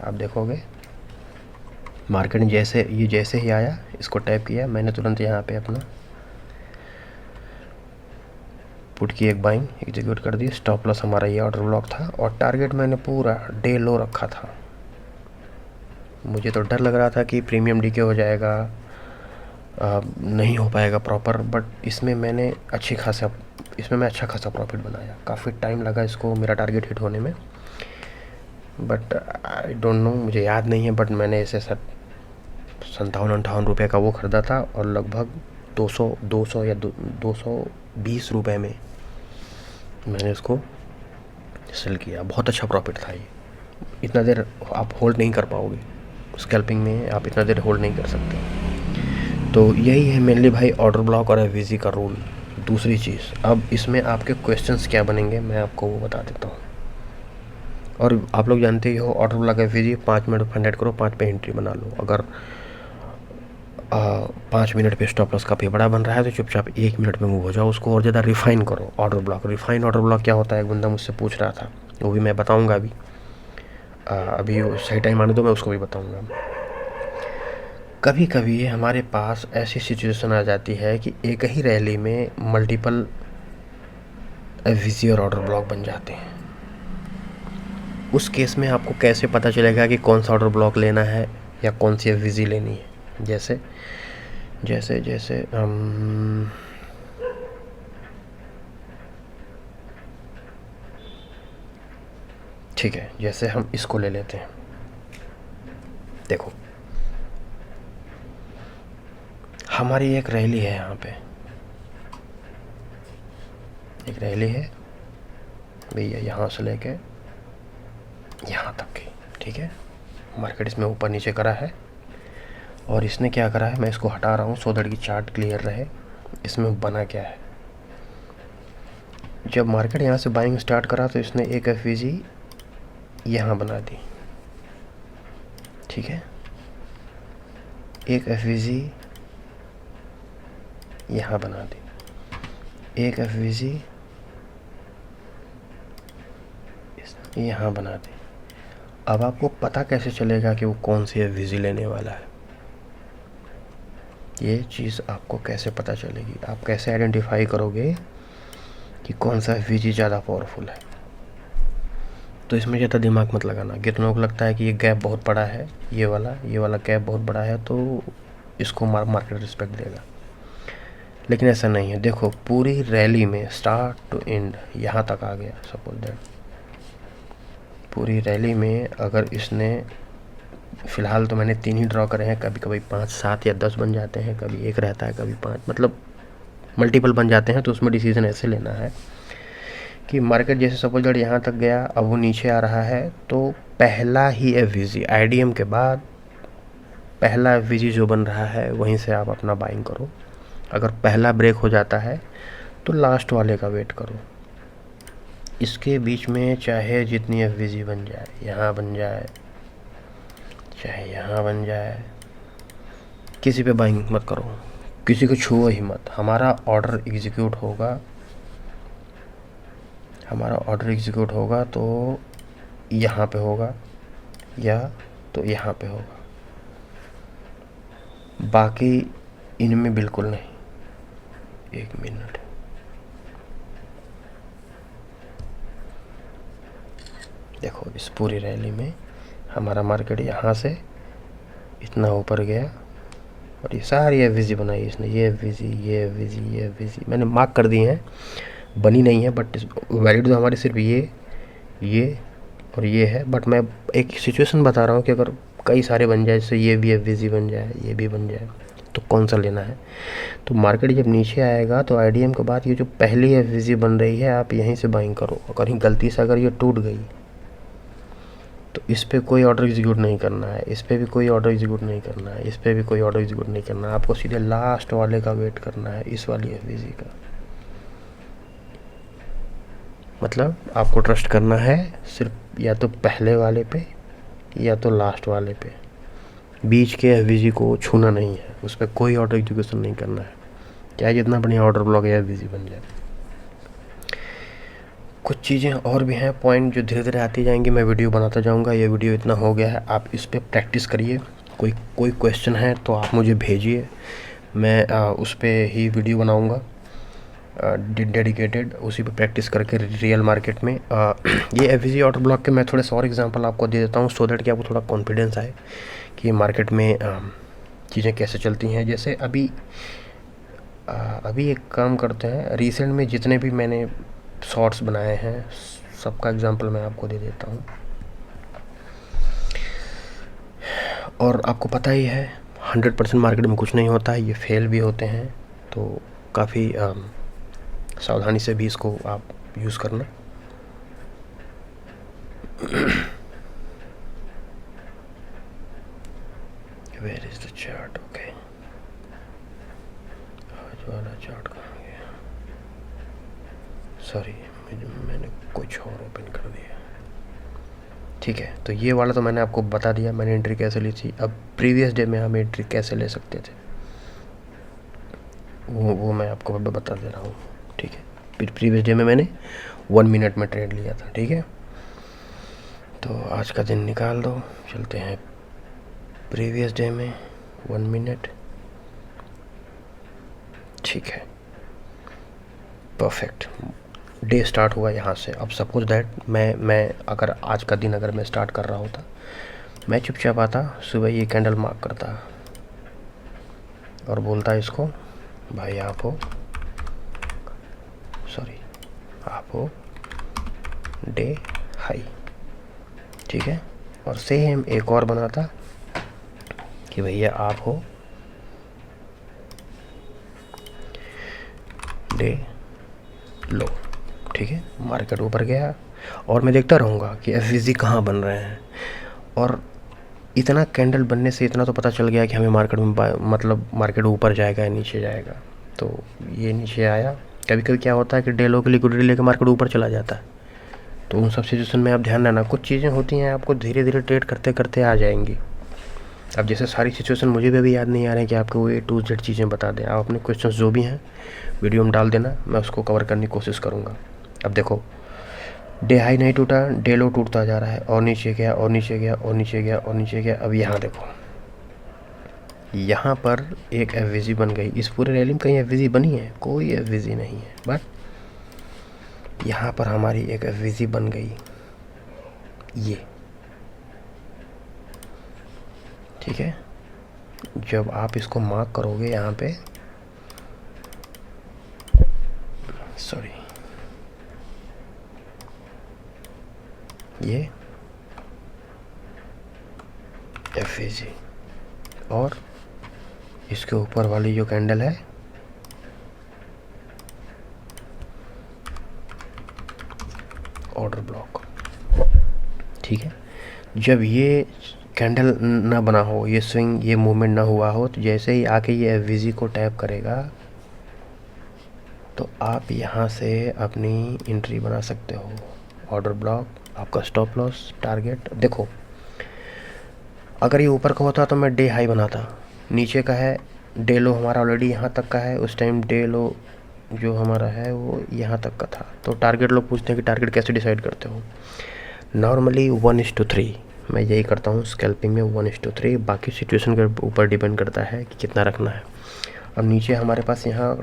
आप देखोगे मार्केट ने जैसे ही आया, इसको टैप किया, मैंने तुरंत यहाँ पे अपना पुट की एक बाइंग एग्जीक्यूट कर दी। स्टॉप लॉस हमारा ये ऑर्डर ब्लॉक था, और टारगेट मैंने पूरा डे लो रखा था। मुझे तो डर लग रहा था कि प्रीमियम डीके हो जाएगा, नहीं हो पाएगा प्रॉपर, बट इसमें मैं अच्छा खासा प्रॉफिट बनाया। काफ़ी टाइम लगा इसको मेरा टारगेट हिट होने में, बट आई डोंट नो, मुझे याद नहीं है, बट मैंने इसे 57-58 रुपये का वो ख़रीदा था, और लगभग 200 या 220 रुपये में मैंने इसको सेल किया। बहुत अच्छा प्रॉफिट था ये। इतना देर आप होल्ड नहीं कर पाओगे, स्कैल्पिंग में आप इतना देर होल्ड नहीं कर सकते। तो यही है मेनली भाई ऑर्डर ब्लॉक और एफवीजी का रूल। दूसरी चीज़, अब इसमें आपके क्वेश्चंस क्या बनेंगे मैं आपको वो बता देता हूँ। और आप लोग जानते ही हो order block FVG 5 minute find करो, 5 पे एंट्री बना लो। अगर 5 मिनट पे स्टॉप लॉस काफ़ी बड़ा बन रहा है तो चुपचाप 1 मिनट में मूव हो जाओ, उसको और ज़्यादा रिफाइन करो। Order block, refine order block क्या होता है, एक बंदा मुझसे पूछ रहा था, वो भी मैं बताऊंगा अभी। अभी सही टाइम आने दो, मैं उसको भी बताऊंगा। कभी कभी हमारे पास ऐसी सिचुएशन आ जाती है कि एक ही रैली में मल्टीपल एफवीजी और ऑर्डर ब्लॉक बन जाते हैं। उस केस में आपको कैसे पता चलेगा कि कौन सा ऑर्डर ब्लॉक लेना है या कौन सी एफवीजी लेनी है? जैसे जैसे जैसे ठीक है, जैसे हम इसको ले लेते हैं। देखो हमारी एक रैली है, यहाँ पे एक रैली है भैया, यहाँ से लेके यहाँ तक की, ठीक है। मार्केट इसमें ऊपर नीचे करा है और इसने क्या करा है, मैं इसको हटा रहा हूँ सो दैट की चार्ट क्लियर रहे। इसमें बना क्या है, जब मार्केट यहाँ से बाइंग स्टार्ट करा तो इसने एक एफवीजी यहाँ बना दी, ठीक है। एक एफवीजी यहाँ बना दी, एक एफवीजी यहाँ बना दी। अब आपको पता कैसे चलेगा कि वो कौन सी एफवीजी लेने वाला है? ये चीज़ आपको कैसे पता चलेगी, आप कैसे आइडेंटिफाई करोगे कि कौन सा एफवीजी ज़्यादा पावरफुल है? तो इसमें ज़्यादा दिमाग मत लगाना। कितनों को लगता है कि ये गैप बहुत बड़ा है, ये वाला गैप बहुत बड़ा है तो इसको मार्केट रिस्पेक्ट देगा, लेकिन ऐसा नहीं है। देखो पूरी रैली में स्टार्ट टू एंड यहाँ तक आ गया, सपोज दैट पूरी रैली में अगर इसने, फ़िलहाल तो मैंने 3 ही ड्रॉ करे हैं, कभी कभी 5, 7 या 10 बन जाते हैं, कभी 1 रहता है, कभी 5, मतलब मल्टीपल बन जाते हैं। तो उसमें डिसीजन ऐसे लेना है कि मार्केट जैसे सपोज दैट यहाँ तक गया, अब वो नीचे आ रहा है तो पहला ही एफवीजी आईडीएम के बाद पहला एफवीजी जो बन रहा है वहीं से आप अपना बाइंग करो। अगर पहला ब्रेक हो जाता है तो लास्ट वाले का वेट करो। इसके बीच में चाहे जितनी एफवीजी बन जाए, यहाँ बन जाए चाहे यहाँ बन जाए, किसी पे बाइंग मत करो, किसी को छुओ ही मत। हमारा ऑर्डर एग्जीक्यूट होगा तो यहाँ पे होगा या तो यहाँ पे होगा, बाकी इनमें बिल्कुल नहीं। 1 मिनट, देखो इस पूरी रैली में हमारा मार्केट यहाँ से इतना ऊपर गया और ये सारी एफवीजी बनाई इसने, ये एफवीजी मैंने मार्क कर दी हैं, बनी नहीं है बट वैलिड तो हमारी सिर्फ ये और ये है। बट मैं एक सिचुएशन बता रहा हूँ कि अगर कई सारे बन जाए, जैसे ये भी एफवीजी बन जाए, ये भी बन जाए, तो कौन सा लेना है? तो मार्केट जब नीचे आएगा तो आईडीएम के बाद ये जो पहली एफवीजी बन रही है आप यहीं से बाइंग करो। अगर कहीं गलती से अगर ये टूट गई तो इस पर कोई ऑर्डर एग्जीक्यूट नहीं करना है, इस पर भी कोई ऑर्डर एग्जीक्यूट नहीं करना है, इस पर भी कोई ऑर्डर एग्जीक्यूट नहीं करना है। आपको सीधे लास्ट वाले का वेट करना है, इस वाली एफवीजी का। मतलब आपको ट्रस्ट करना है सिर्फ या तो पहले वाले पे या तो लास्ट वाले पे, बीच के एफवीजी को छूना नहीं है, उस पर कोई ऑर्डर एग्जीक्यूशन नहीं करना है, चाहे जितना बढ़िया ऑर्डर ब्लॉक या एफवीजी बन जाए। कुछ चीज़ें और भी हैं, पॉइंट जो धीरे धीरे आती जाएंगी, मैं वीडियो बनाता जाऊंगा। ये वीडियो इतना हो गया है, आप इस पर प्रैक्टिस करिए। कोई क्वेश्चन है तो आप मुझे भेजिए, मैं उस पर ही वीडियो बनाऊंगा डेडिकेटेड, उसी पे प्रैक्टिस करके रियल मार्केट में। ये एफवीजी ऑर्डर ब्लॉक के मैं थोड़े से और एग्जांपल आपको दे देता हूँ सो दैट कि आपको थोड़ा कॉन्फिडेंस आए कि मार्केट में चीज़ें कैसे चलती हैं। जैसे अभी एक काम करते हैं, रिसेंट में जितने भी मैंने शॉर्ट्स बनाए हैं सबका एग्जांपल मैं आपको दे देता हूँ। और आपको पता ही है 100% मार्केट में कुछ नहीं होता है, ये फेल भी होते हैं, तो काफ़ी सावधानी से भी इसको आप यूज़ करना। Where is the chart? Okay, आज वाला चार्ट कहाँ गया? सॉरी, मैंने कुछ और ओपन कर दिया। ठीक है, तो ये वाला तो मैंने आपको बता दिया मैंने एंट्री कैसे ली थी। अब प्रीवियस डे में हम एंट्री कैसे ले सकते थे वो मैं आपको बता दे रहा हूँ। ठीक है, फिर प्रीवियस डे में मैंने 1 मिनट में ट्रेड लिया था। ठीक है, तो आज का दिन निकाल दो, चलते हैं प्रीवियस डे में 1 मिनट। ठीक है, परफेक्ट, डे स्टार्ट हुआ यहाँ से। अब सपोज दैट मैं अगर आज का दिन अगर मैं स्टार्ट कर रहा होता, मैं चुपचाप आता सुबह ये कैंडल मार्क करता और बोलता इसको भाई आप हो डे हाई। ठीक है, और सेम एक और बनाता कि भैया आप हो डे लो। ठीक है, मार्केट ऊपर गया और मैं देखता रहूँगा कि एफवीजी कहाँ बन रहे हैं, और इतना कैंडल बनने से इतना तो पता चल गया कि हमें मार्केट में मतलब मार्केट ऊपर जाएगा या नीचे जाएगा। तो ये नीचे आया। कभी कभी क्या होता है कि डे लो की लिक्विडिटी लेकर मार्केट ऊपर चला जाता है, तो उन सब सिचुएशन में आप ध्यान रखना। कुछ चीज़ें होती हैं आपको धीरे धीरे ट्रेड करते करते आ जाएंगी। अब जैसे सारी सिचुएशन मुझे भी अभी याद नहीं आ रहे हैं कि आपको वो A to Z चीज़ें बता दें। आप अपने क्वेश्चंस जो भी हैं वीडियो में डाल देना, मैं उसको कवर करने की कोशिश करूँगा। अब देखो, डे हाई नहीं टूटा, डे लो टूटता जा रहा है और नीचे गया और नीचे गया और नीचे गया और नीचे गया। अब यहाँ देखो, यहाँ पर एक एफवीजी बन गई। इस पूरे रैली में कहीं एफवीजी बनी है? कोई एफवीजी नहीं है, बट यहाँ पर हमारी एक एफवीजी बन गई, ये। ठीक है, जब आप इसको मार्क करोगे यहाँ पे, सॉरी, ये एफवीजी और इसके ऊपर वाली जो कैंडल है ऑर्डर ब्लॉक। ठीक है, जब ये कैंडल ना बना हो, ये स्विंग, ये मूवमेंट ना हुआ हो, तो जैसे ही आके ये एफवीजी को टैप करेगा तो आप यहाँ से अपनी एंट्री बना सकते हो। ऑर्डर ब्लॉक, आपका स्टॉप लॉस, टारगेट। देखो, अगर ये ऊपर का होता तो मैं डे हाई बनाता, नीचे का है डे लो हमारा ऑलरेडी यहाँ तक का है। उस टाइम डे लो जो हमारा है वो यहाँ तक का था। तो टारगेट लोग पूछते हैं कि टारगेट कैसे डिसाइड करते हो? नॉर्मली 1:3 मैं यही करता हूँ स्कैल्पिंग में, 1:3। बाकी सिचुएशन के ऊपर डिपेंड करता है कि कितना रखना है। अब नीचे हमारे पास यहाँ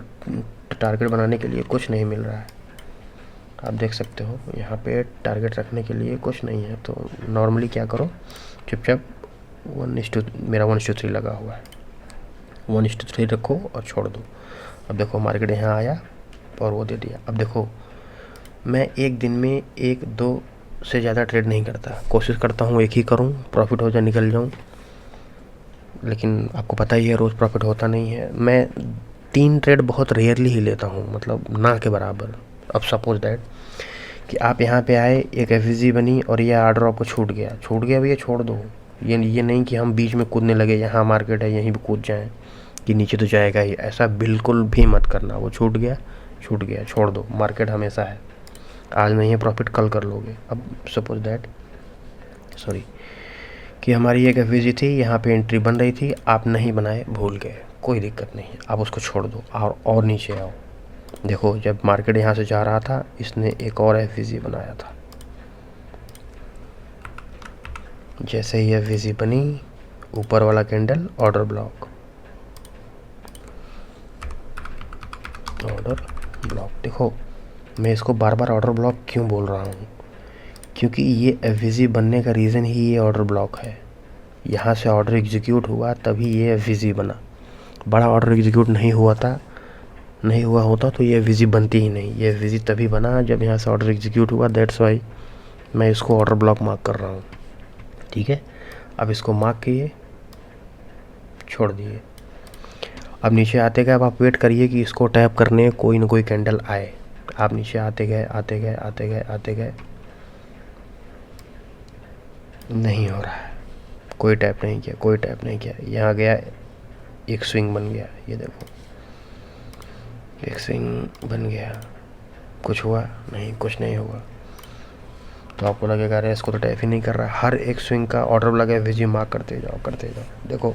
टारगेट बनाने के लिए कुछ नहीं मिल रहा है, आप देख सकते हो यहाँ पे टारगेट रखने के लिए कुछ नहीं है। तो नॉर्मली क्या करो, चुपचाप मेरा 1:3 लगा हुआ है, 1:3 रखो और छोड़ दो। अब देखो मार्केट यहाँ आया और वो दे दिया। अब देखो, मैं एक दिन में 1-2 से ज़्यादा ट्रेड नहीं करता, कोशिश करता हूँ एक ही करूँ, प्रॉफिट हो जाए निकल जाऊँ। लेकिन आपको पता ही है रोज़ प्रॉफिट होता नहीं है। मैं 3 ट्रेड बहुत रेयरली ही लेता हूँ, मतलब ना के बराबर। अब सपोज दैट कि आप यहाँ पे आए, एक एफवीजी बनी और ये आर्डर आपको छूट गया भैया, छोड़ दो। ये नहीं कि हम बीच में कूदने लगे, यहाँ मार्केट है यहीं पे कूद जाएं कि नीचे तो जाएगा ही, ऐसा बिल्कुल भी मत करना। वो छूट गया, छोड़ दो। मार्केट हमेशा है, आज नहीं है प्रॉफिट कल कर लोगे। अब सपोज दैट कि हमारी एक एफवीजी थी, यहाँ पे एंट्री बन रही थी, आप नहीं बनाए, भूल गए, कोई दिक्कत नहीं है, आप उसको छोड़ दो और नीचे आओ। देखो, जब मार्केट यहाँ से जा रहा था, इसने एक और एफवीजी बनाया था। जैसे ही एफवीजी बनी, ऊपर वाला कैंडल ऑर्डर ब्लॉक, देखो मैं इसको बार बार ऑर्डर ब्लॉक क्यों बोल रहा हूँ, क्योंकि ये एफवीजी बनने का रीज़न ही ये ऑर्डर ब्लॉक है। यहाँ से ऑर्डर एग्जीक्यूट हुआ तभी ये एफवीजी बना। बड़ा ऑर्डर एग्जीक्यूट नहीं हुआ होता तो ये एफवीजी बनती ही नहीं। ये एफवीजी तभी बना जब यहाँ से ऑर्डर एग्जीक्यूट हुआ, दैट्स वाई मैं इसको ऑर्डर ब्लॉक मार्क कर रहा हूँ। ठीक है, अब इसको मार्क किए, छोड़ दिए। अब नीचे आते गए, अब आप वेट करिए कि इसको टैप करने कोई ना कोई कैंडल आए। आप नीचे आते गए, नहीं हो रहा है, कोई टैप नहीं किया। यहाँ गया, एक स्विंग बन गया, ये देखो एक स्विंग बन गया, कुछ हुआ नहीं, कुछ नहीं हुआ। तो आपको लगेगा अरे इसको तो टैप ही नहीं कर रहा है। हर एक स्विंग का ऑर्डर लगा एफवीजी मार्क करते जाओ। देखो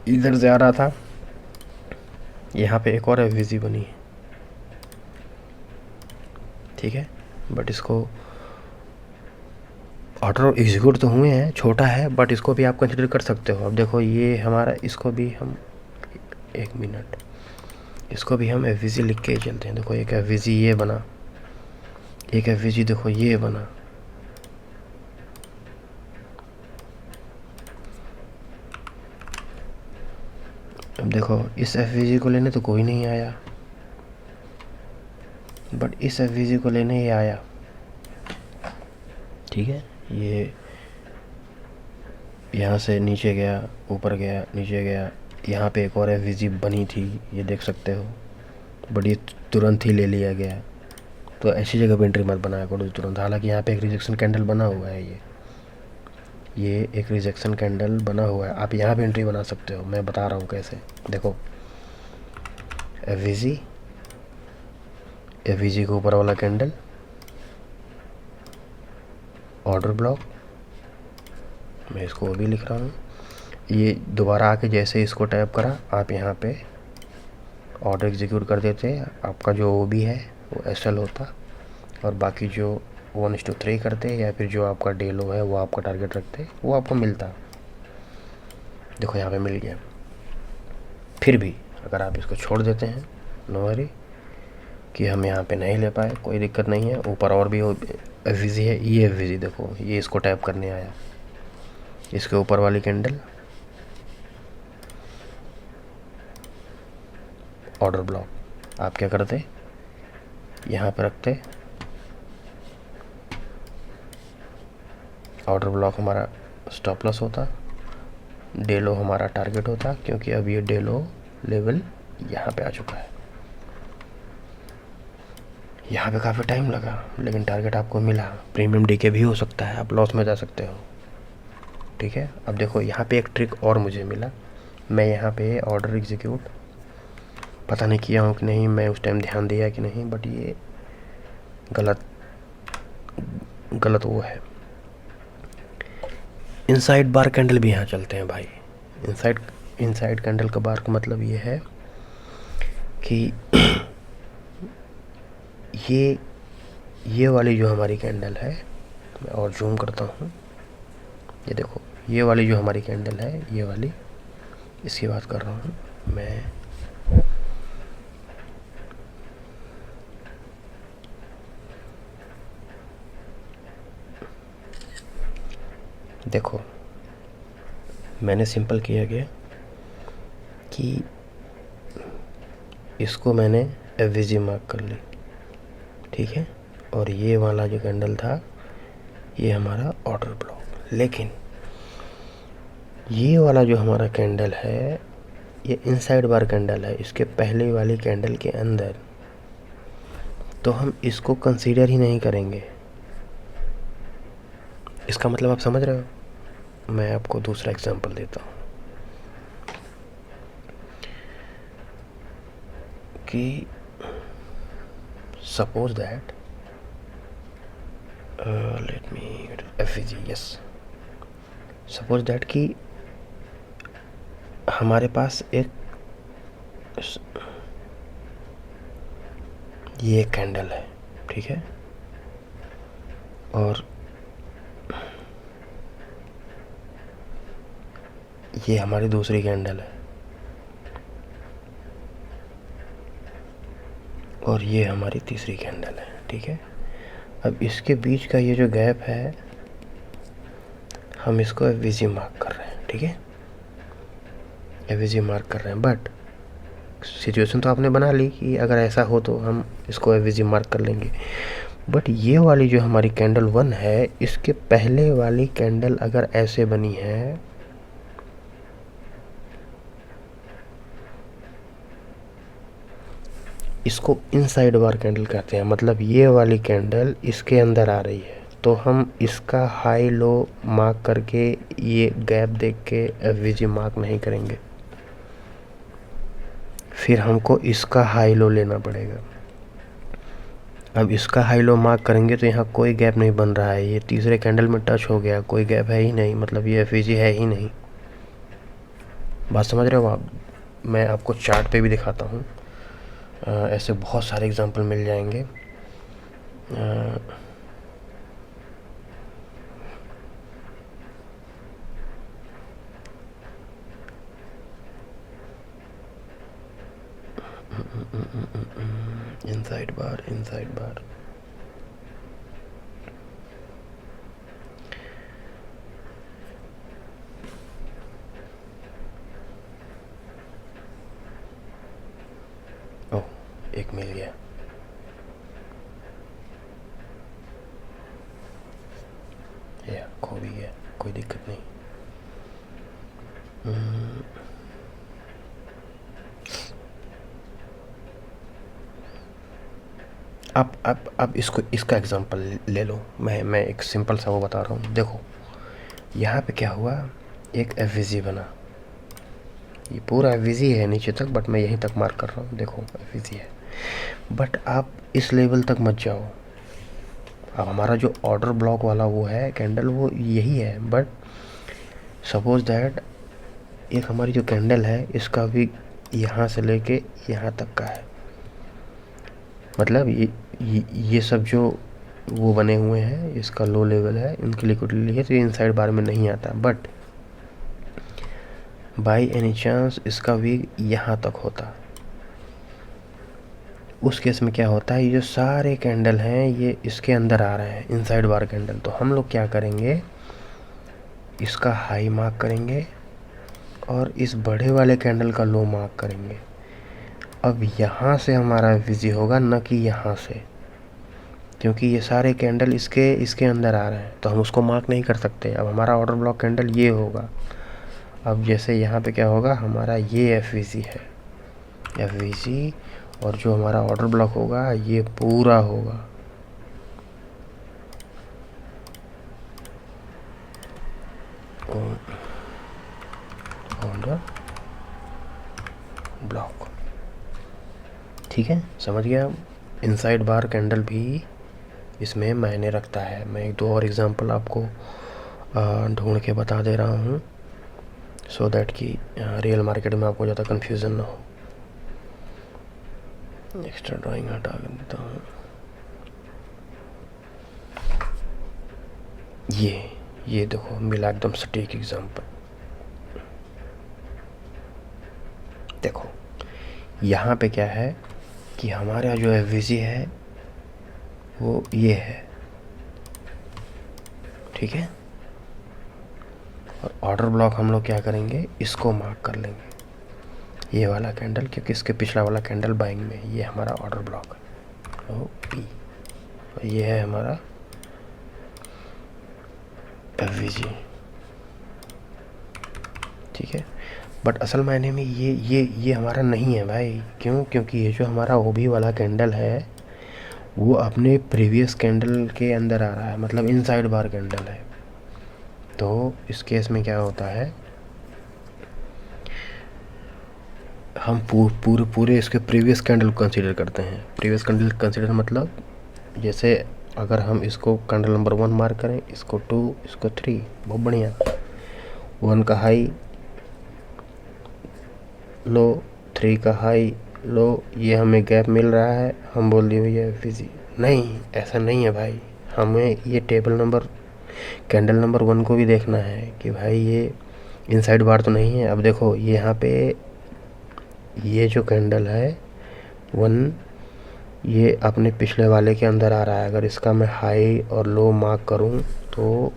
इधर से आ रहा था, यहाँ पे एक और एफवीजी बनी है, ठीक है। बट इसको ऑर्डर एग्जीक्यूट तो हुए हैं, छोटा है, बट इसको भी आप कंसिडर कर सकते हो। अब देखो ये हमारा, इसको भी हम 1 मिनट, इसको भी हम एफवीजी लिख के ही चलते हैं। देखो एक एफवीजी ये बना, एक एफवीजी देखो ये बना। अब देखो इस एफवीजी को लेने तो कोई नहीं आया, बट इस एफवीजी को लेने ये आया, ठीक है। ये यहाँ से नीचे गया, ऊपर गया, नीचे गया, यहाँ पे एक और एफवीजी बनी थी, ये देख सकते हो, बट ये तुरंत ही ले लिया गया। तो ऐसी जगह पे एंट्री मत बनाया करो तुरंत। हालांकि यहाँ पे एक रिजेक्शन कैंडल बना हुआ है, ये एक रिजेक्शन कैंडल बना हुआ है, आप यहाँ पे एंट्री बना सकते हो। मैं बता रहा हूँ कैसे। देखो एफवीजी, एफवीजी के ऊपर वाला कैंडल, ऑर्डर ब्लॉक, मैं इसको भी लिख रहा हूँ। ये दोबारा आके जैसे इसको टैप करा, आप यहाँ पे ऑर्डर एग्जीक्यूट कर देते, आपका जो वो भी है वो एसएल होता, और बाकी जो 1:3 करते या फिर जो आपका डे लो है वो आपका टारगेट रखते, वो आपको मिलता। देखो यहाँ पे मिल गया। फिर भी अगर आप इसको छोड़ देते हैं, नो वरी कि हम यहाँ पे नहीं ले पाए, कोई दिक्कत नहीं है। ऊपर और भी एफवीजी है, ये एफवीजी देखो, ये इसको टैप करने आया, इसके ऊपर वाली कैंडल, ऑर्डर ब्लॉक। आप क्या करते, यहाँ पे रखते, ऑर्डर ब्लॉक हमारा स्टॉप लॉस होता, डे लो हमारा टारगेट होता, क्योंकि अब ये डे लो लेवल यहाँ पे आ चुका है। यहाँ पे काफ़ी टाइम लगा, लेकिन टारगेट आपको मिला। प्रीमियम डीके भी हो सकता है, आप लॉस में जा सकते हो, ठीक है। अब देखो यहाँ पे एक ट्रिक और मुझे मिला। मैं यहाँ पे ऑर्डर एग्जीक्यूट पता नहीं किया हूँ कि नहीं, मैं उस टाइम ध्यान दिया कि नहीं, बट ये गलत वो है। इनसाइड बार कैंडल भी यहाँ चलते हैं भाई। इनसाइड कैंडल का बार का मतलब ये है कि ये वाली जो हमारी कैंडल है, मैं और जूम करता हूँ, ये देखो ये वाली जो हमारी कैंडल है, ये वाली, इसकी बात कर रहा हूँ मैं। देखो मैंने सिंपल किया गया कि इसको मैंने एफवीजी मार्क कर ली, ठीक है, और ये वाला जो कैंडल था ये हमारा ऑर्डर ब्लॉक। लेकिन ये वाला जो हमारा कैंडल है ये इनसाइड बार कैंडल है, इसके पहले वाली कैंडल के अंदर, तो हम इसको कंसीडर ही नहीं करेंगे। इसका मतलब आप समझ रहे हो। मैं आपको दूसरा एग्जांपल देता हूँ कि suppose that let me FVG, yes, suppose that कि हमारे पास एक ये कैंडल है, ठीक है, और ये हमारी दूसरी कैंडल है, और ये हमारी तीसरी कैंडल है, ठीक है। अब इसके बीच का ये जो गैप है, हम इसको एफवीजी मार्क कर रहे हैं, ठीक है, एफवीजी मार्क कर रहे हैं। बट सिचुएशन तो आपने बना ली कि अगर ऐसा हो तो हम इसको एफवीजी मार्क कर लेंगे। बट ये वाली जो हमारी कैंडल 1 है, इसके पहले वाली कैंडल अगर ऐसे बनी है, इसको इनसाइड बार कैंडल कहते हैं, मतलब ये वाली कैंडल इसके अंदर आ रही है, तो हम इसका हाई लो मार्क करके ये गैप देख के एफवीजी मार्क नहीं करेंगे, फिर हमको इसका हाई लो लेना पड़ेगा। अब इसका हाई लो मार्क करेंगे तो यहाँ कोई गैप नहीं बन रहा है, ये तीसरे कैंडल में टच हो गया, कोई गैप है ही नहीं, मतलब ये एफवीजी है ही नहीं। बात समझ रहे हो आप? मैं आपको चार्ट पे भी दिखाता हूँ, ऐसे बहुत सारे एग्जांपल मिल जाएंगे। इनसाइड बार, इनसाइड बार, ओह एक मिल गया, या खो भी गया, कोई दिक्कत नहीं। अब इसको, इसका एग्जांपल ले लो, मैं एक सिंपल सा वो बता रहा हूँ। देखो यहाँ पे क्या हुआ, एक एफवीजी बना, ये पूरा एफवीजी है नीचे तक, बट मैं यहीं तक मार्क कर रहा हूँ, देखो एफवीजी है। बट आप इस लेवल तक मत जाओ। अब हमारा जो ऑर्डर ब्लॉक वाला वो है कैंडल, वो यही है, बट सपोज दैट एक हमारी जो कैंडल है इसका भी यहाँ से लेके यहाँ तक का है, मतलब ये सब जो वो बने हुए हैं, इसका लो लेवल है, इनकी लिक्विडिटी है, तो ये इनसाइड बार में नहीं आता। बट बाय एनी चांस इसका भी यहाँ तक होता, उस केस में क्या होता है, ये जो सारे कैंडल हैं ये इसके अंदर आ रहे हैं, इनसाइड बार कैंडल। तो हम लोग क्या करेंगे, इसका हाई मार्क करेंगे और इस बड़े वाले कैंडल का लो मार्क करेंगे। अब यहाँ से हमारा विजी होगा, न कि यहाँ से, क्योंकि ये सारे कैंडल इसके अंदर आ रहे हैं, तो हम उसको मार्क नहीं कर सकते। अब हमारा ऑर्डर ब्लॉक कैंडल ये होगा। अब जैसे यहाँ पे क्या होगा, हमारा ये एफवीजी है, एफवीजी, और जो हमारा ऑर्डर ब्लॉक होगा ये पूरा होगा। ऑर्डर ब्लॉक, ठीक है, समझ गया। इनसाइड बार कैंडल भी इसमें मायने रखता है। मैं एक दो और एग्जांपल आपको ढूंढ के बता दे रहा हूँ, सो दैट कि रियल मार्केट में आपको ज़्यादा कन्फ्यूज़न ना हो। एक्स्ट्रा ड्राइंग हटा कर देता हूँ। ये देखो मिला एकदम सटीक एग्जांपल। देखो यहाँ पे क्या है कि हमारा जो एफवीजी है वो ये है, ठीक है, और ऑर्डर ब्लॉक हम लोग क्या करेंगे, इसको मार्क कर लेंगे, ये वाला कैंडल, क्योंकि इसके पिछला वाला कैंडल बाइंग में, ये हमारा ऑर्डर ब्लॉक है, ओ पी, और ये है हमारा एफवीजी, ठीक है। बट असल मायने में ये हमारा नहीं है भाई। क्यों? क्योंकि ये जो हमारा ओबी वाला कैंडल है वो अपने प्रीवियस कैंडल के अंदर आ रहा है, मतलब इनसाइड बार कैंडल है। तो इस केस में क्या होता है, हम पूरे इसके प्रीवियस कैंडल को कंसीडर करते हैं। प्रीवियस कैंडल कंसीडर मतलब जैसे अगर हम इसको कैंडल नंबर 1 मार्क करें, इसको 2, इसको 3, बहुत बढ़िया, 1 का हाई लो, 3 का हाई लो, ये हमें गैप मिल रहा है, हम बोल दिए भैया एफवीजी। नहीं, ऐसा नहीं है भाई, हमें ये टेबल नंबर कैंडल नंबर 1 को भी देखना है कि भाई ये इनसाइड बार तो नहीं है। अब देखो ये यहाँ पे ये जो कैंडल है 1, ये अपने पिछले वाले के अंदर आ रहा है। अगर इसका मैं हाई और लो मार्क करूँ तो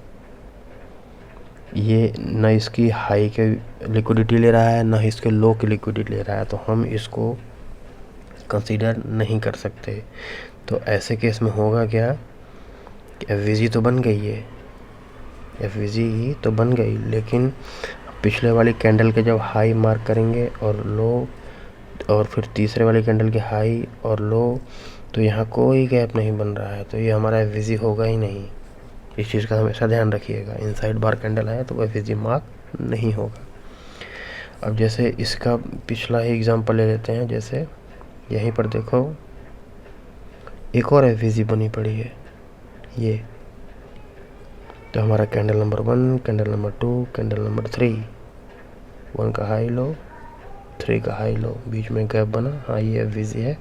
ये न इसकी हाई के लिक्विडिटी ले रहा है, न इसके लो की लिक्विडिटी ले रहा है, तो हम इसको कंसीडर नहीं कर सकते। तो ऐसे केस में होगा क्या कि एफवीजी तो बन गई है, एफवीजी तो बन गई, लेकिन पिछले वाली कैंडल के जब हाई मार्क करेंगे और लो, और फिर तीसरे वाली कैंडल के हाई और लो, तो यहाँ कोई गैप नहीं बन रहा है, तो ये हमारा एफवीजी होगा ही नहीं। इस चीज़ का हमेशा ध्यान रखिएगा, इनसाइड बार कैंडल है तो एफवीजी मार्क नहीं होगा। अब जैसे इसका पिछला ही एग्जांपल ले लेते हैं, जैसे यहीं पर देखो एक और एफवीजी बनी पड़ी है ये। तो हमारा candle number 1, candle number 2, candle number 3, 1 का हाई लो, 3 का हाई लो, बीच में गैप बना। हाँ ये एफवीजी है,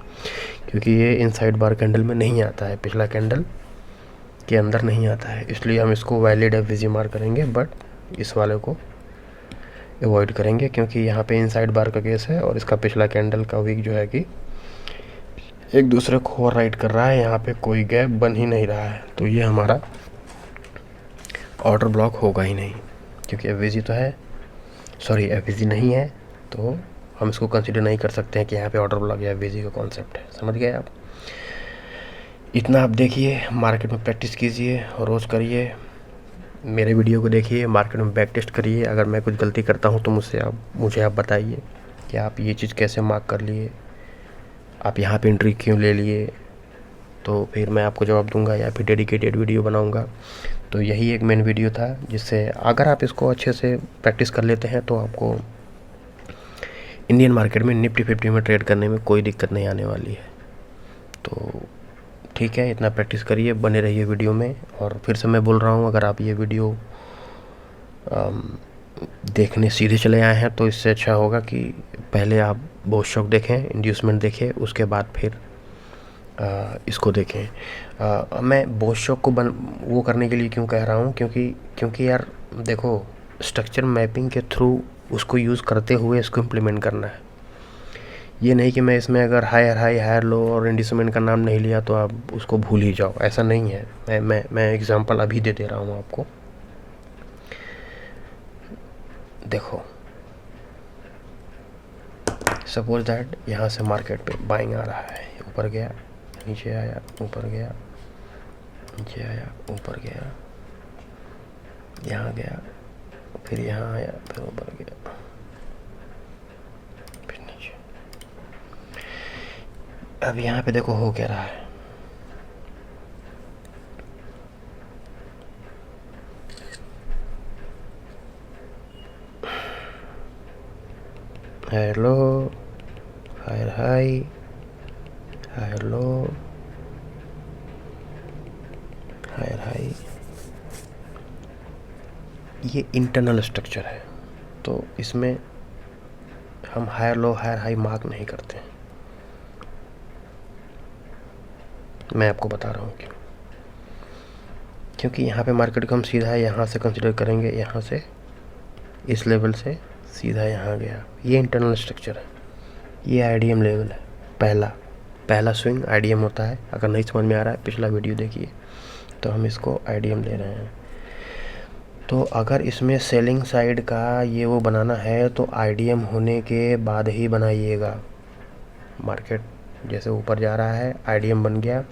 क्योंकि ये इनसाइड बार कैंडल में नहीं आता है, पिछला कैंडल के अंदर नहीं आता है, इसलिए हम इसको वैलिड एफवीजी मार्क करेंगे, बट इस वाले को अवॉइड करेंगे क्योंकि यहाँ पे इनसाइड बार का केस है और इसका पिछला कैंडल का वीक जो है कि एक दूसरे को ओवरराइड कर रहा है, यहाँ पे कोई गैप बन ही नहीं रहा है, तो ये हमारा ऑर्डर ब्लॉक होगा ही नहीं, क्योंकि एफवीजी तो है, सॉरी एफवीजी नहीं है, तो हम इसको कंसीडर नहीं कर सकते हैं कि यहाँ पे ऑर्डर ब्लॉक या एफवीजी का कॉन्सेप्ट है। समझ गए आप? इतना आप देखिए, मार्केट में प्रैक्टिस कीजिए और रोज़ करिए, मेरे वीडियो को देखिए, मार्केट में बैक टेस्ट करिए। अगर मैं कुछ गलती करता हूँ तो मुझे आप बताइए कि आप ये चीज़ कैसे मार्क कर लिए, आप यहाँ पे एंट्री क्यों ले लिए, तो फिर मैं आपको जवाब दूंगा या फिर डेडिकेटेड वीडियो बनाऊंगा। तो यही एक मेन वीडियो था, जिससे अगर आप इसको अच्छे से प्रैक्टिस कर लेते हैं तो आपको इंडियन मार्केट में निफ्टी 50 में ट्रेड करने में कोई दिक्कत नहीं आने वाली है। तो ठीक है, इतना प्रैक्टिस करिए, बने रहिए वीडियो में। और फिर से मैं बोल रहा हूँ, अगर आप ये वीडियो देखने सीधे चले आए हैं तो इससे अच्छा होगा कि पहले आप बहुत शौक देखें, इंड्यूसमेंट देखें, उसके बाद फिर इसको देखें। मैं बहुत शौक को वो करने के लिए क्यों कह रहा हूँ, क्योंकि यार देखो, स्ट्रक्चर मैपिंग के थ्रू उसको यूज़ करते हुए इसको इम्प्लीमेंट करना है। ये नहीं कि मैं इसमें अगर हायर हाई हायर लो और इंड्यूसमेंट का नाम नहीं लिया तो आप उसको भूल ही जाओ, ऐसा नहीं है। मैं एग्जांपल अभी दे रहा हूँ आपको। देखो, सपोज दैट यहाँ से मार्केट पे बाइंग आ रहा है, ऊपर गया, नीचे आया, ऊपर गया, नीचे आया, ऊपर गया, यहाँ गया, फिर यहाँ आया, फिर ऊपर गया, फिर नीचे। अब यहाँ पे देखो हो क्या रहा है, higher low, higher high, higher low, higher high. ये इंटरनल स्ट्रक्चर है, तो इसमें हम higher low higher high mark नहीं करते हैं। मैं आपको बता रहा हूँ क्यों। क्योंकि यहाँ पे मार्केट को हम सीधा यहाँ से कंसिडर करेंगे, यहाँ से इस लेवल से सीधा यहाँ गया, ये इंटरनल स्ट्रक्चर है, ये आईडीएम लेवल है। पहला स्विंग आईडीएम होता है। अगर नहीं समझ में आ रहा है, पिछला वीडियो देखिए, तो हम इसको आईडीएम ले रहे हैं। तो अगर इसमें सेलिंग साइड का ये वो बनाना है तो आईडीएम होने के बाद ही बनाइएगा। मार्केट जैसे ऊपर जा रहा है, आईडीएम बन गया,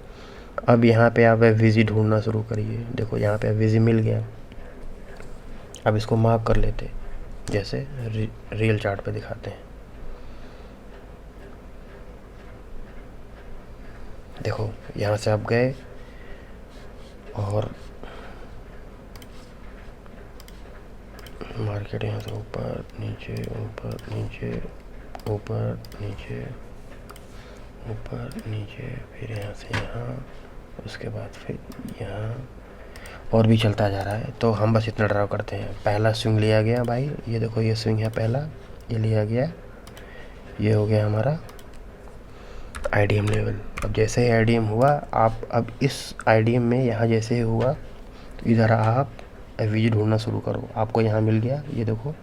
अब यहाँ पे आप एफवीजी ढूंढना शुरू करिए। देखो यहाँ पे एफवीजी मिल गया, अब इसको मार्क कर लेते, जैसे रियल चार्ट पे दिखाते हैं। देखो यहाँ से आप गए और मार्केट यहाँ से ऊपर नीचे, ऊपर नीचे, ऊपर नीचे, ऊपर नीचे, फिर यहाँ से यहाँ, उसके बाद फिर यहाँ, और भी चलता जा रहा है। तो हम बस इतना ड्राव करते हैं, पहला स्विंग लिया गया भाई, ये देखो ये स्विंग है पहला, ये लिया गया, ये हो गया हमारा आईडीएम लेवल। अब जैसे ही आईडीएम हुआ, आप अब इस आईडीएम में यहाँ जैसे ही हुआ तो इधर आप एफवीजी ढूंढना शुरू करो। आपको यहाँ मिल गया, ये देखो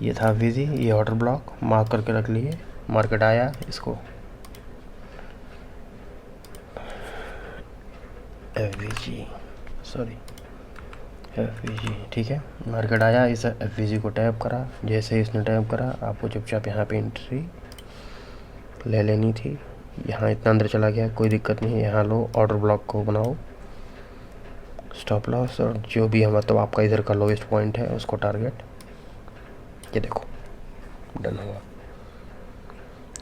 ये था एफवीजी, ये ऑर्डर ब्लॉक मार्क करके रख लिए। मार्केट आया, इसको एफवीजी, सॉरी एफवीजी, ठीक है, मार्केट आया, इस एफवीजी को टैप करा। जैसे ही इसने टैप करा, आपको चुपचाप यहाँ पे एंट्री ले लेनी थी। यहाँ इतना अंदर चला गया, कोई दिक्कत नहीं है, यहाँ लो, ऑर्डर ब्लॉक को बनाओ, स्टॉप लॉस और जो भी है, मतलब आपका इधर का लोएस्ट पॉइंट है उसको टारगेट। ये देखो डन हुआ।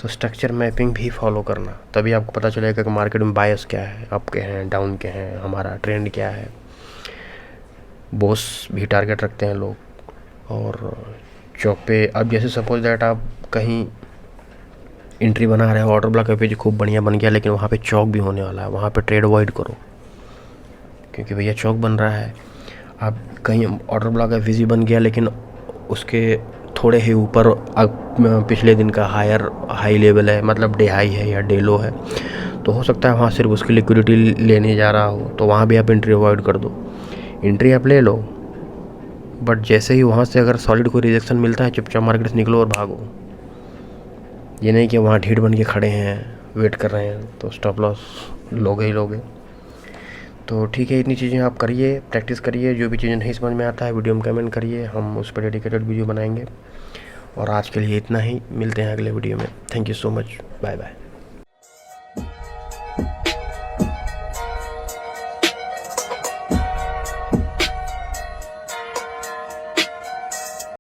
तो स्ट्रक्चर मैपिंग भी फॉलो करना, तभी आपको पता चलेगा कि मार्केट में बायस क्या है, अप के हैं, डाउन के हैं, हमारा ट्रेंड क्या है। बॉस भी टारगेट रखते हैं लोग। और चौक पे अब जैसे सपोज दैट आप कहीं एंट्री बना रहे हो, ऑर्डर ब्लॉक एफवीजी खूब बढ़िया बन गया, लेकिन वहाँ पे चौक भी होने वाला है, वहाँ पे ट्रेड अवॉइड करो, क्योंकि भैया चौक बन रहा है। आप कहीं ऑर्डर ब्लॉक एफवीजी बन गया, लेकिन उसके थोड़े ही ऊपर पिछले दिन का हाई लेवल है, मतलब डे हाई है या डे लो है, तो हो सकता है वहाँ सिर्फ उसकी लिक्विडिटी लेने जा रहा हो, तो वहाँ भी आप एंट्री अवॉइड कर दो। एंट्री आप ले लो, बट जैसे ही वहाँ से अगर सॉलिड कोई रिजेक्शन मिलता है, चुपचाप मार्केट से निकलो और भागो। ये नहीं कि वहाँ ढीठ बन के खड़े हैं, वेट कर रहे हैं, तो स्टॉप लॉस लोगे ही लोगे। तो ठीक है, इतनी चीज़ें आप करिए, प्रैक्टिस करिए। जो भी चीज़ें नहीं समझ में आता है वीडियो में कमेंट करिए, हम उस पर डेडिकेटेड वीडियो बनाएंगे। और आज के लिए इतना ही, मिलते हैं अगले वीडियो में। Thank you so much, bye bye.